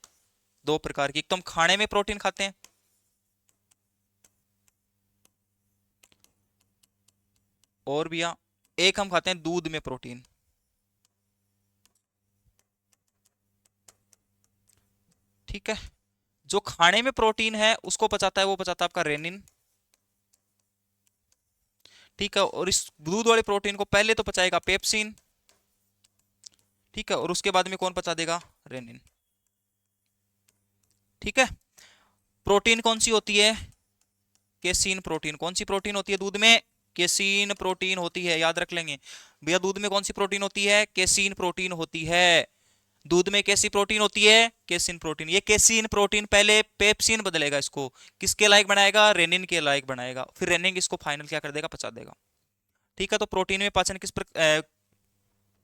दो प्रकार की। एक तो हम खाने में प्रोटीन खाते हैं, और भैया एक हम खाते हैं दूध में प्रोटीन। ठीक है, जो खाने में प्रोटीन है उसको पचाता है, वो पचाता है आपका रेनिन। ठीक है, और इस दूध वाले प्रोटीन को पहले तो पचाएगा पेप्सिन। ठीक है, और उसके बाद में कौन पचा देगा, रेनिन। ठीक है, प्रोटीन कौन सी होती है, केसीन प्रोटीन। कौन सी प्रोटीन होती है दूध में, केसीन प्रोटीन होती है, याद रख लेंगे भैया। दूध में कौन सी प्रोटीन होती है, केसीन प्रोटीन होती है। दूध में कैसी प्रोटीन होती है, केसीन प्रोटीन। ये केसीन प्रोटीन पहले पेप्सिन बदलेगा इसको, किसके लायक बनाएगा, रेनिन के लायक बनाएगा, फिर रेनिन इसको फाइनल क्या कर देगा, पचा देगा। ठीक है, तो प्रोटीन में पाचन किस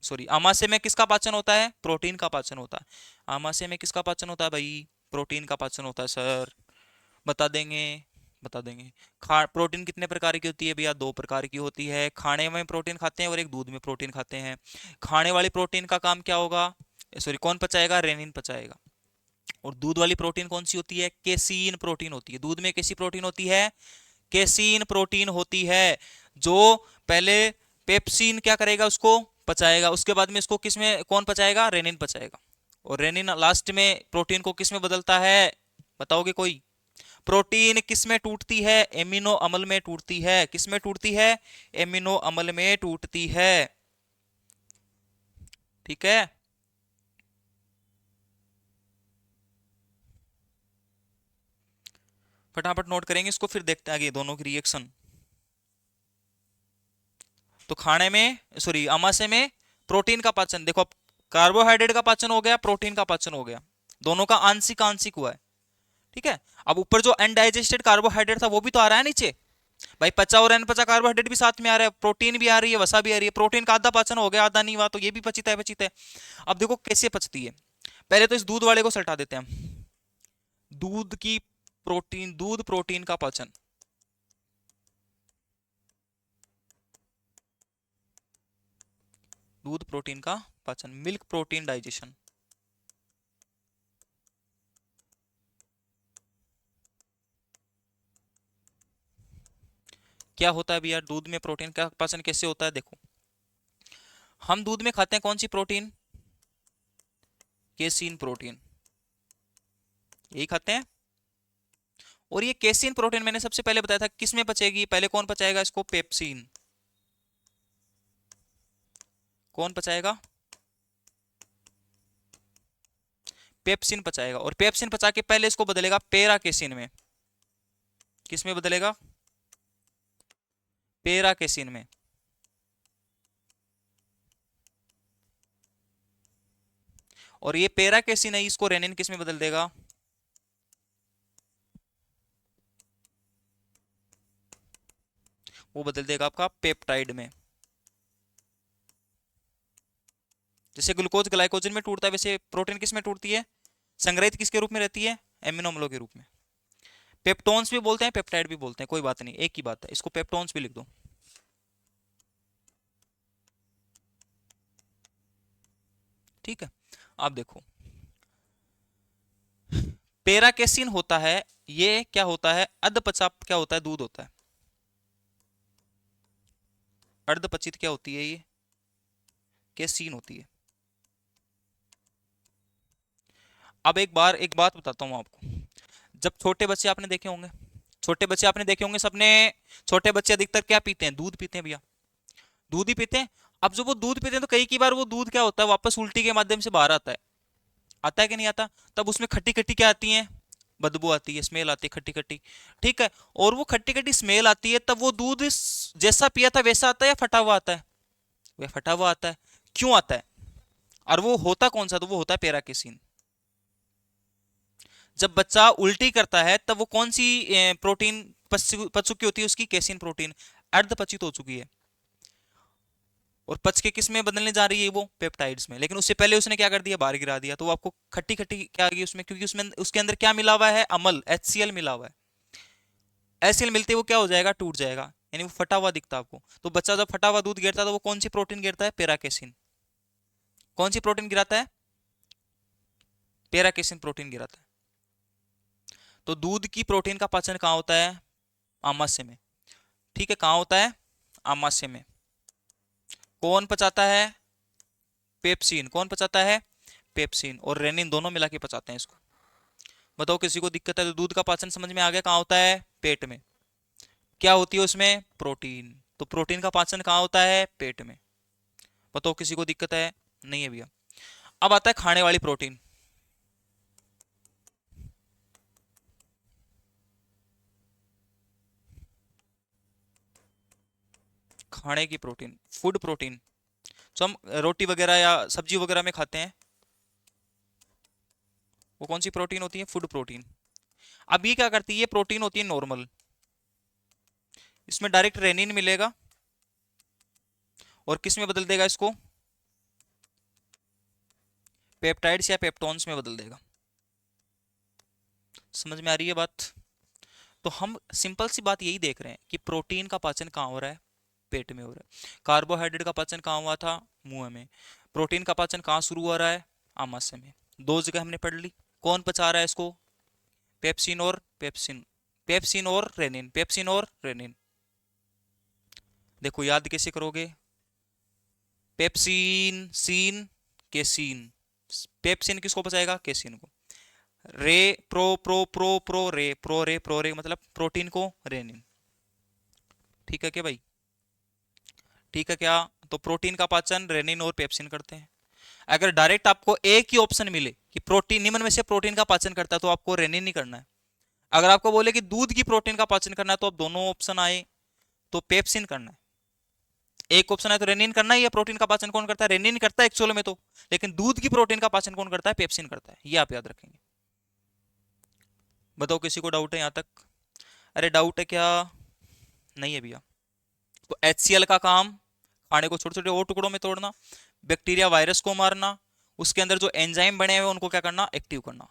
सॉरी आमाशय में किसका पाचन होता है, प्रोटीन का पाचन होता है। आमाशय में किसका पाचन होता है भाई, प्रोटीन का पाचन होता है सर। बता देंगे, बता देंगे। खा प्रोटीन कितने प्रकार की होती है भैया, दो प्रकार की होती है। खाने में प्रोटीन खाते हैं और एक दूध में प्रोटीन खाते हैं। खाने वाली प्रोटीन का काम क्या होगा, सॉरी कौन पचाएगा, रेनिन पचाएगा। और दूध वाली प्रोटीन कौन सी होती है, केसीन प्रोटीन होती है। दूध में कैसी प्रोटीन होती है, केसीन प्रोटीन होती है, जो पहले पेप्सिन क्या करेगा, उसको पचाएगा, उसके बाद में इसको किस में कौन पचाएगा, रेनिन पचाएगा। और रेनिन लास्ट में प्रोटीन को किस में बदलता है, बताओगे कोई। प्रोटीन किस में टूटती है, एमिनो अम्ल में टूटती है। किस में टूटती है, एमिनो अम्ल में टूटती है। ठीक है, फटाफट नोट करेंगे इसको, फिर देखते हैं आगे दोनों की रिएक्शन। तो खाने में, सॉरी आमाशय में प्रोटीन का पाचन, देखो अब कार्बोहाइड्रेट का पाचन हो गया, प्रोटीन का पाचन हो गया, दोनों का आंशिक आंशिक हुआ है। ठीक है, अब ऊपर जो अनडाइजेस्टेड कार्बोहाइड्रेट था वो भी तो आ रहा है नीचे भाई, पचा और अनपचा कार्बोहाइड्रेट भी साथ में आ रहा है, प्रोटीन भी आ रही है, वसा भी आ रही है। प्रोटीन का आधा पाचन हो गया, आधा नहीं हुआ, तो ये भी पचिता है, पचिता है। अब देखो कैसे पचती है, पहले तो इस दूध वाले को सल्टा देते हैं हम। दूध की प्रोटीन, दूध प्रोटीन का पाचन। दूध प्रोटीन का पाचन, मिल्क प्रोटीन डाइजेशन। क्या होता है भैया दूध में प्रोटीन का पाचन कैसे होता है? देखो, हम दूध में खाते हैं कौन सी प्रोटीन? केसीन प्रोटीन, यही खाते हैं। और ये केसीन प्रोटीन मैंने सबसे पहले बताया था किस में पचेगी, पहले कौन पचाएगा इसको? पेप्सिन। कौन पचाएगा? पेप्सिन पचाएगा। और पेप्सिन पचा के पहले इसको बदलेगा पेरा केसिन में। किस में बदलेगा? पेरा केसिन में। और ये पेरा केसिन है, इसको रेनिन किस में बदल देगा? वो बदल देगा आपका पेप्टाइड में। जैसे ग्लूकोज ग्लाइकोजन में टूटता है, वैसे प्रोटीन किस में टूटती है? संग्रहित किसके रूप में रहती है? एमिनो अम्लों के रूप में। पेप्टोन्स भी बोलते हैं, पेप्टाइड भी बोलते हैं, कोई बात नहीं, एक ही बात है। इसको पेप्टोन्स भी लिख दो। ठीक है, आप देखो, पेराकेसिन होता है, ये क्या होता है? अधपचा क्या होता है? दूध होता है। अर्धपचित क्या होती है? ये केसीन होती है। अब एक बात बताता हूं आपको। जब छोटे बच्चे आपने देखे होंगे, सबने, छोटे बच्चे अधिकतर क्या पीते हैं? दूध पीते हैं भैया, दूध ही पीते हैं। अब जब वो दूध पीते हैं तो कई बार वो दूध क्या होता है? वापस उल्टी के माध्यम से बाहर आता है। आता है कि नहीं आता? तब उसमें खट्टी खट्टी क्या आती है? बदबू आती है, स्मेल आती है खट्टी खट्टी। ठीक है, और वो खट्टी खट्टी स्मेल आती है, तब वो दूध जैसा पिया था वैसा आता है या फटा हुआ आता है? वह फटा हुआ आता है। क्यों आता है? और वो होता कौन सा? तो वो होता है पेराकेसिन। जब बच्चा उल्टी करता है तब वो कौन सी प्रोटीन पच चुकी होती है? उसकी केसिन प्रोटीन अर्धपचित हो चुकी है, और पच के किस में बदलने जा रही है? वो पेप्टाइड्स में। लेकिन उससे पहले उसने क्या कर दिया? बाहर गिरा दिया। तो वो आपको खट्टी खट्टी क्या आ गई उसमें? क्योंकि उसमें उसके अंदर क्या मिला हुआ है? अमल, HCl मिला हुआ है। HCl मिलते वो क्या हो जाएगा? टूट जाएगा, यानी वो फटा हुआ दिखता है आपको। तो बच्चा जब फटा हुआ दूध गिरता है तो वो कौन सी प्रोटीन गिरता है? पेराकेसिन। कौन सी प्रोटीन गिराता है? पेराकेसिन प्रोटीन गिराता है। तो दूध की प्रोटीन का पाचन कहाँ होता है? आमाशय में। ठीक है, कहाँ होता है? आमाशय में। कौन पचाता है? पेप्सिन। कौन पचाता है? पेप्सिन और रेनिन दोनों मिला के पचाते हैं इसको। बताओ किसी को दिक्कत है तो? दूध का पाचन समझ में आ गया, कहाँ होता है? पेट में। क्या होती है उसमें? प्रोटीन। तो प्रोटीन का पाचन कहाँ होता है? पेट में। बताओ किसी को दिक्कत है? नहीं है भैया। अब आता है खाने वाली प्रोटीन। खाने की प्रोटीन, फूड प्रोटीन, जो हम रोटी वगैरह या सब्जी वगैरह में खाते हैं, वो कौन सी प्रोटीन होती है? Food protein. अब ये क्या करती है? ये प्रोटीन होती है नॉर्मल, इसमें डायरेक्ट रेनिन मिलेगा और किस में बदल देगा इसको? पेप्टाइड्स या पेप्टोन्स में बदल देगा। समझ में आ रही है बात? तो हम सिंपल सी बात यही देख रहे हैं कि प्रोटीन का पाचन कहाँ हो रहा है? पेट में हो रहा है। कार्बोहाइड्रेट का पाचन कहाँ हुआ था? मुंह में। प्रोटीन का पाचन कहाँ शुरू हो रहा है? आमाशय में। दो जगह हमने पढ़ ली। कौन पचा रहा है इसको? पेप्सिन और रेनिन, पेप्सिन और रेनिन। देखो याद कैसे करोगे? Pepsin scene casein. पेप्सिन किसको पचाएगा? केसीन को। रे प्रो प्रो प्रो प्रो रे, प्रो रे मतलब प्रोटीन को रेनिन। ठीक है क्या भाई? ठीक है क्या? तो प्रोटीन का पाचन रेनिन और पेप्सिन करते हैं। अगर डायरेक्ट आपको एक ही ऑप्शन मिले कि प्रोटीन निम्न में से प्रोटीन का पाचन करता है, तो आपको रेनिन नहीं करना है। अगर आपको बोले कि दूध की प्रोटीन का पाचन करना है, तो आप दोनों ऑप्शन आए तो पेप्सिन करना है। एक ऑप्शन है तो रेनिन करना है। या प्रोटीन का पाचन कौन करता है? रेनिन करता है एक्चुअल में तो, लेकिन दूध की प्रोटीन का पाचन कौन करता है? पेप्सिन करता है। ये आप याद रखेंगे। बताओ किसी को डाउट है यहां तक? अरे डाउट है क्या? नहीं है भैया। तो HCl का काम खाने को छोटे छोटे और टुकड़ों में तोड़ना, बैक्टीरिया वायरस को मारना, उसके अंदर जो एंजाइम बने हुए उनको क्या करना? एक्टिव करना।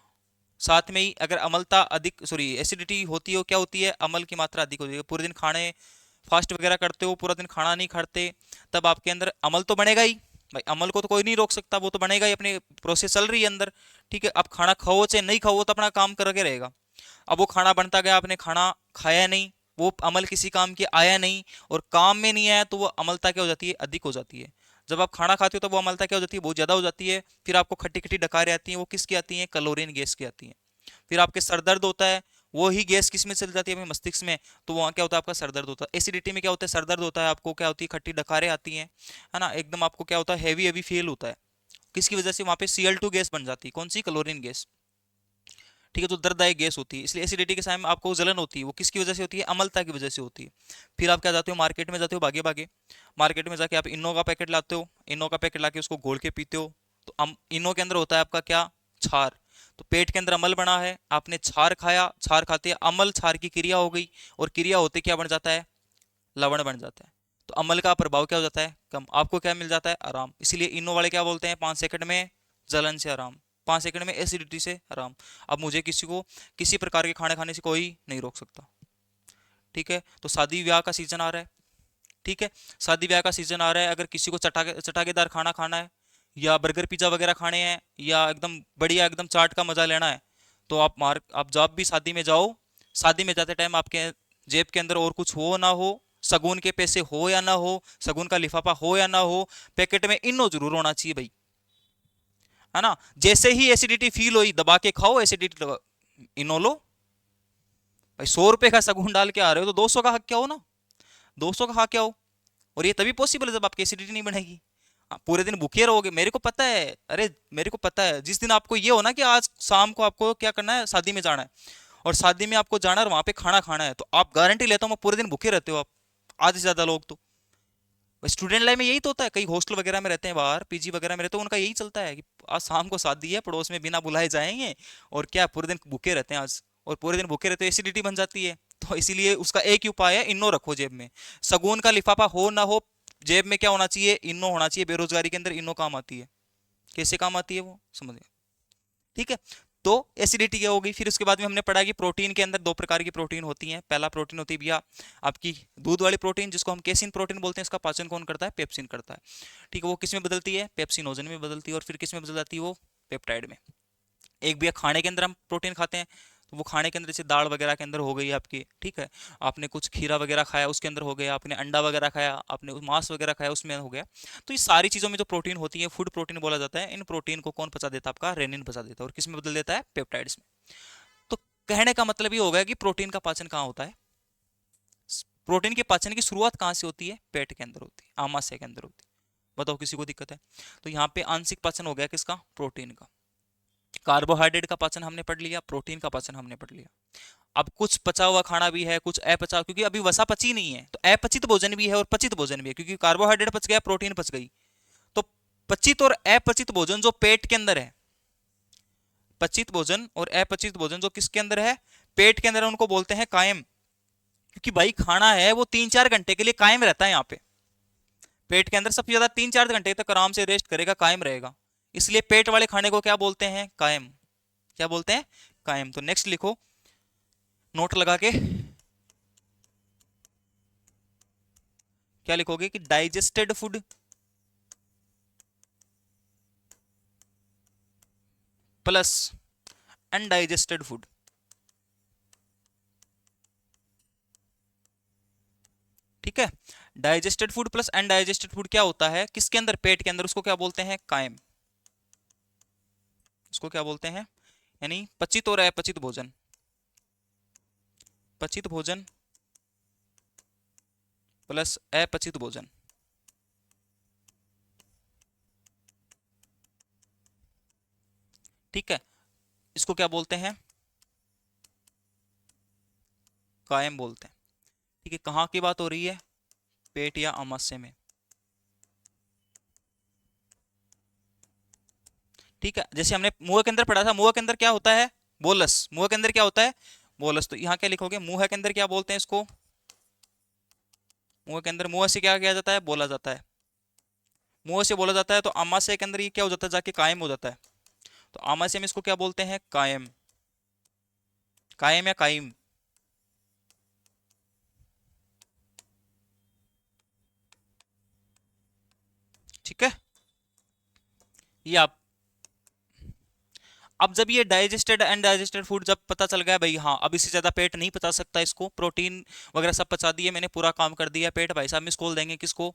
साथ में ही अगर अम्लता अधिक, सॉरी एसिडिटी होती हो, क्या होती है? अम्ल की मात्रा अधिक होती है। पूरे दिन खाने फास्ट वगैरह करते हो, पूरा दिन खाना नहीं खाते, तब आपके अंदर अम्ल तो बनेगा ही, भाई अमल को तो कोई नहीं रोक सकता, वो तो बनेगा ही, अपनी प्रोसेस चल रही है अंदर। ठीक है, अब खाना खाओ चाहे नहीं खाओ, वो तो अपना काम करके रहेगा। अब वो खाना बनता गया, आपने खाना खाया नहीं, वो अमल किसी काम के आया नहीं, और काम में नहीं आया, तो वो अमलता क्या हो जाती है, अधिक हो जाती है। जब आप खाना खाते हो तो वो अमलता क्या हो जाती है, बहुत ज्यादा हो जाती है। फिर आपको खट्टी खट्टी डकारें आती हैं, वो किसकी आती हैं, क्लोरीन गैस की आती हैं। फिर आपके सर दर्द होता है, वो ही गैस किस में चल जाती है, अपने मस्तिष्क में, तो वहाँ क्या होता है, आपका सर दर्द होता है। एसिडिटी में क्या होता है, सर दर्द होता है, आपको क्या होती है, खट्टी डकारें आती हैं, है ना, एकदम आपको क्या होता है, हैवी हैवी फील होता है। किसकी वजह से, वहाँ पे Cl2 गैस बन जाती है, कौन सी, क्लोरीन गैस। ठीक है, तो दर्ददायक गैस होती है, इसलिए एसिडिटी के समय में आपको जलन होती है, वो किसकी वजह से होती है, अम्लता की वजह से होती है। फिर आप क्या जाते हो, मार्केट में जाते हो, भागे भागे मार्केट में जाके आप इनो का पैकेट लाते हो, इनो का पैकेट लाके उसको घोल के पीते हो। तो इनो के अंदर होता है आपका क्या, क्षार। तो पेट के अंदर अमल बना है, आपने क्षार खाया, क्षार खाते अमल, क्षार की क्रिया हो गई, और क्रिया होते क्या बन जाता है, लवण बन जाता है। तो अमल का प्रभाव क्या हो जाता है, कम, आपको क्या मिल जाता है, आराम। इसलिए इनो वाले क्या बोलते हैं, 5 सेकंड में जलन से आराम, 5 सेकंड में एसिडिटी से आराम। अब मुझे किसी को किसी प्रकार के खाने खाने से कोई नहीं रोक सकता। ठीक है, तो शादी ब्याह का सीजन आ रहा है। ठीक है, शादी ब्याह का सीजन आ रहा है, अगर किसी को चटाकेदार खाना खाना है, या बर्गर पिज्जा वगैरह खाने हैं, या एकदम बढ़िया एकदम चाट का मजा लेना है, तो आप जब भी शादी में जाओ, शादी में जाते टाइम आपके जेब के अंदर और कुछ हो ना हो, शगुन के पैसे हो या ना हो, शगुन का लिफाफा हो या ना हो, पैकेट में इनो जरूर होना चाहिए भाई, है ना। जैसे ही एसिडिटी फील हुई, दबा के खाओ एसिडिटी, इनो लो। भाई 100 रुपए का शगुन डाल के आ रहे हो, तो 200 का हक क्या हो ना, 200 का हक क्या हो। और ये तभी पॉसिबल है जब आपकी एसिडिटी नहीं बनेगी। आप पूरे दिन भूखे रहोगे, मेरे को पता है, अरे मेरे को पता है, जिस दिन आपको ये हो ना कि आज शाम को आपको क्या करना है, शादी में जाना है, और शादी में आपको जाना है और वहां पे खाना खाना है, तो आप गारंटी लेता हूँ पूरे दिन भूखे रहते हो आप, आधे से ज्यादा लोग तो। स्टूडेंट लाइफ में यही तो होता है, कई हॉस्टल वगैरह में रहते हैं, बाहर पीजी वगैरह में रहते हैं, उनका यही चलता है कि आज शाम को शादी है, पड़ोस में बिना बुलाए जाएंगे, और क्या पूरे दिन भूखे रहते हैं आज, और पूरे दिन भूखे रहते हैं, एसिडिटी बन जाती है। तो इसीलिए उसका एक ही उपाय है, इनो रखो जेब में। शगुन का लिफाफा हो ना हो, जेब में क्या होना चाहिए, इनो होना चाहिए। बेरोजगारी के अंदर इनो काम आती है, कैसे काम आती है वो समझिए। ठीक है, तो एसिडिटी क्या हो गई। फिर उसके बाद में हमने पढ़ा कि प्रोटीन के अंदर 2 प्रकार की प्रोटीन होती है। पहला प्रोटीन होती है भैया आपकी दूध वाली प्रोटीन, जिसको हम केसिन प्रोटीन बोलते हैं, इसका पाचन कौन करता है, पेप्सिन करता है। ठीक है, वो किस में बदलती है, पेप्सिनोजन में बदलती है, और फिर किस में बदल जाती है, वो पेप्टाइड में। एक भैया खाने के अंदर हम प्रोटीन खाते हैं, तो वो खाने के अंदर जैसे दाल वगैरह के अंदर हो गई आपकी, ठीक है, आपने कुछ खीरा वगैरह खाया उसके अंदर हो गया, आपने अंडा वगैरह खाया, आपने मांस वगैरह खाया उसमें हो गया। तो ये सारी चीज़ों में जो प्रोटीन होती है, फूड प्रोटीन बोला जाता है। इन प्रोटीन को कौन पचा देता है, आपका रेनिन पचा देता है, और किस में बदल देता है, पेप्टाइड्स में। तो कहने का मतलब ये हो गया कि प्रोटीन का पाचन कहाँ होता है, प्रोटीन के पाचन की शुरुआत कहाँ से होती है, पेट के अंदर होती है, आमाशय के अंदर होती है। बताओ किसी को दिक्कत है। तो यहाँ पे आंशिक पाचन हो गया किसका, प्रोटीन का। कार्बोहाइड्रेट का पाचन हमने पढ़ लिया, प्रोटीन का पाचन हमने पढ़ लिया। अब कुछ पचा हुआ खाना भी है, कुछ अपचा, क्योंकि अभी वसा पची नहीं है, तो अपचित भोजन भी है और पचित भोजन भी है, क्योंकि कार्बोहाइड्रेट पच गया, प्रोटीन पच गई। तो पचित और अपचित भोजन जो पेट के अंदर है, पचित भोजन और अपचित भोजन जो किसके अंदर है, पेट के अंदर है, उनको बोलते हैं कायम। क्योंकि भाई खाना है वो 3-4 घंटे के लिए कायम रहता है यहाँ पे, पेट के अंदर सबसे ज्यादा 3-4 घंटे तक आराम से रेस्ट करेगा, कायम रहेगा। इसलिए पेट वाले खाने को क्या बोलते हैं, कायम। क्या बोलते हैं, कायम। तो नेक्स्ट लिखो नोट लगा के, क्या लिखोगे कि digested food plus undigested food. ठीक है, digested food plus undigested food क्या होता है, किसके अंदर, पेट के अंदर, उसको क्या बोलते हैं, कायम। उसको क्या बोलते हैं, यानी पचित और अपचित भोजन, पचित भोजन प्लस अपचित भोजन। ठीक है, इसको क्या बोलते हैं, कायम बोलते हैं। ठीक है, कहाँ की बात हो रही है, पेट या आमाशय में। ठीक है, जैसे हमने मुंह के अंदर पढ़ा था, मुंह के अंदर क्या होता है, बोलस। मुंह के अंदर क्या होता है, बोलस। तो यहाँ क्या लिखोगे, मुंह के अंदर क्या बोलते हैं इसको, मुंह के अंदर, मुंह से क्या किया जाता है, बोला जाता है, मुंह से बोला जाता है। तो आमाशय के अंदर ये क्या हो जाता है, जाके कायम हो जाता है। तो आमाशय में इसको क्या बोलते हैं, कायम। कायम या कायम। ठीक है, ये आप, अब जब ये डाइजेस्टेड एंड डाइजेस्टेड फूड जब पता चल गया भाई, हाँ अब इससे ज्यादा पेट नहीं पचा सकता इसको, प्रोटीन वगैरह सब पचा दिए मैंने, पूरा काम कर दिया पेट, भाई साहब मिस कॉल देंगे किसको,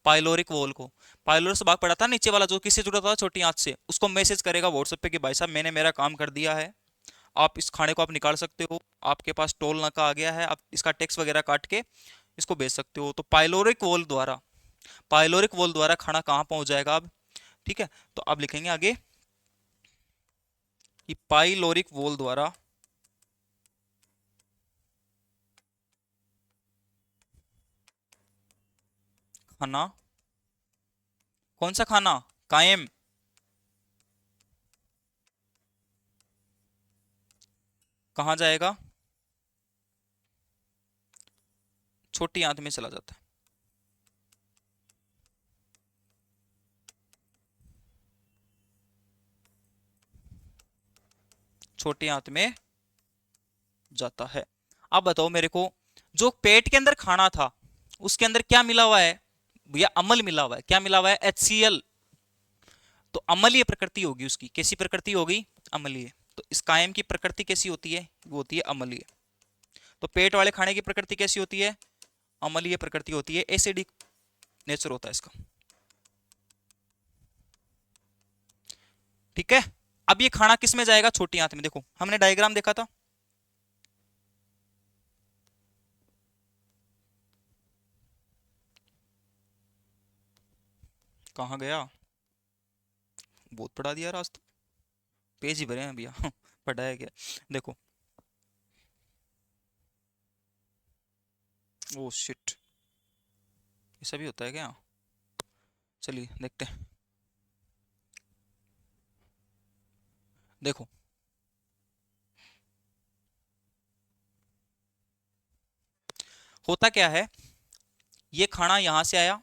पाइलोरिक वॉल को। पाइलोर से भाग पड़ा था नीचे वाला जो किससे जुड़ा था, छोटी आंत से, उसको मैसेज करेगा व्हाट्सएप पे कि भाई साहब मैंने मेरा काम कर दिया है, आप इस खाने को आप निकाल सकते हो, आपके पास टोल नाका आ गया है, आप इसका टैक्स वगैरह काट के इसको बेच सकते हो। तो पाइलोरिक वॉल द्वारा, पाइलोरिक वॉल द्वारा खाना कहाँ पहुंच जाएगा अब, ठीक है। तो अब लिखेंगे आगे कि पाइलोरिक वॉल द्वारा खाना, कौन सा खाना, कायम, कहाँ जाएगा, छोटी आंत में चला जाता है, छोटी आंत में जाता है। अब बताओ मेरे को, जो पेट के अंदर खाना था उसके अंदर क्या मिला हुआ है भैया, अम्ल मिला हुआ है, क्या मिला हुआ है, HCl। तो अम्लीय प्रकृति होगी उसकी, कैसी प्रकृति होगी, अम्लीय। तो इस कायम की प्रकृति कैसी होती है, वो होती है अम्लीय। तो पेट वाले खाने की प्रकृति कैसी होती है, अम्लीय प्रकृति होती है, एसिडिक नेचर होता है इसका, ठीक है। अब ये खाना किस में जाएगा, छोटी आंत में। देखो हमने डायग्राम देखा था, कहाँ गया, बहुत पढ़ा दिया आज तो, पेज ही भरे हैं भैया पढ़ाया गया। देखो, ओ शिट, ऐसा भी होता है क्या, चलिए देखते हैं। देखो होता क्या है, ये खाना यहां से आया,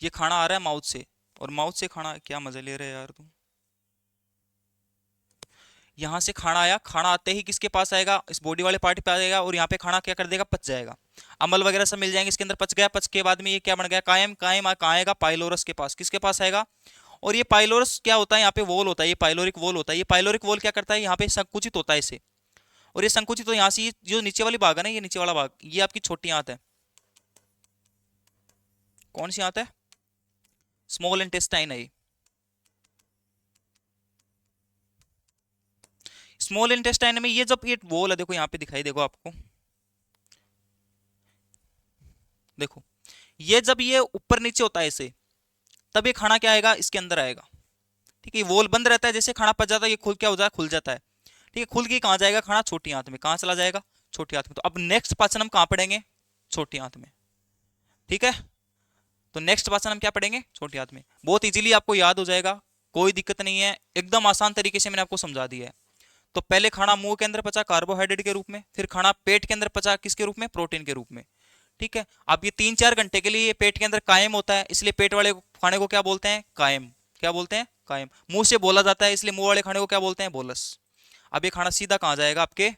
ये खाना आ रहा है माउथ से, और माउथ से खाना, क्या मजे ले रहे हैं यार तुम, यहां से खाना आया, खाना आते ही किसके पास आएगा, इस बॉडी वाले पार्ट पे आ जाएगा, और यहाँ पे खाना क्या कर देगा, पच जाएगा, अमल वगैरह सब मिल जाएंगे इसके अंदर, पच गया, पच के बाद में ये क्या बन गया, कायम, कायम कहाँ आएगा, पाइलोरस के पास, किसके पास आएगा। और ये पाइलोरस क्या होता है, यहाँ पे वॉल होता है, ये पाइलोरिक वॉल होता है, ये पाइलोरिक वॉल क्या करता है, यहाँ पे संकुचित होता है इसे, और ये संकुचित तो यहाँ से जो नीचे वाली भाग है ना, ये नीचे वाला भाग, ये आपकी छोटी आंत है, कौन सी आंत है, स्मॉल इंटेस्टाइन है। स्मॉल इंटेस्टाइन में ये जब ये वॉल है, देखो यहाँ पे दिखाई, देखो आपको, देखो ये जब ये ऊपर नीचे होता है इसे, तब ये खाना क्या आएगा, इसके अंदर आएगा, ठीक है। वॉल बंद रहता है, जैसे खाना पच जाता है ये खुल क्या हो जाए, खुल जाता है, ठीक है। खुल के कहाँ जाएगा खाना, छोटी आंत में, कहाँ चला जाएगा, छोटी आंत में। तो अब नेक्स्ट पाचन हम कहाँ पढ़ेंगे, छोटी आंत में, ठीक है। तो नेक्स्ट पाचन हम क्या पढ़ेंगे, छोटी आंत में, बहुत इजीली आपको याद हो जाएगा, कोई दिक्कत नहीं है, एकदम आसान तरीके से मैंने आपको समझा दिया है। तो पहले खाना मुंह के अंदर पचा कार्बोहाइड्रेट के रूप में, फिर खाना पेट के अंदर पचा किसके रूप में, प्रोटीन के रूप में, ठीक है। अब ये 3-4 घंटे के लिए ये पेट के अंदर कायम होता है, इसलिए पेट वाले खाने को क्या बोलते हैं, कायम, क्या बोलते हैं, कायम। मुंह से बोला जाता है, इसलिए मुंह वाले खाने को क्या बोलते हैं, बोलस। अब ये खाना सीधा कहाँ जाएगा, आपके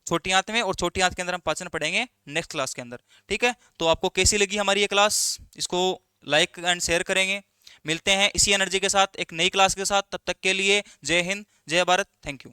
छोटी आंत में, और छोटी आंत के अंदर हम पाचन पढ़ेंगे नेक्स्ट क्लास के अंदर, ठीक है। तो आपको कैसी लगी हमारी ये क्लास, इसको लाइक एंड शेयर करेंगे। मिलते हैं इसी एनर्जी के साथ एक नई क्लास के साथ, तब तक के लिए जय हिंद, जय भारत, थैंक यू।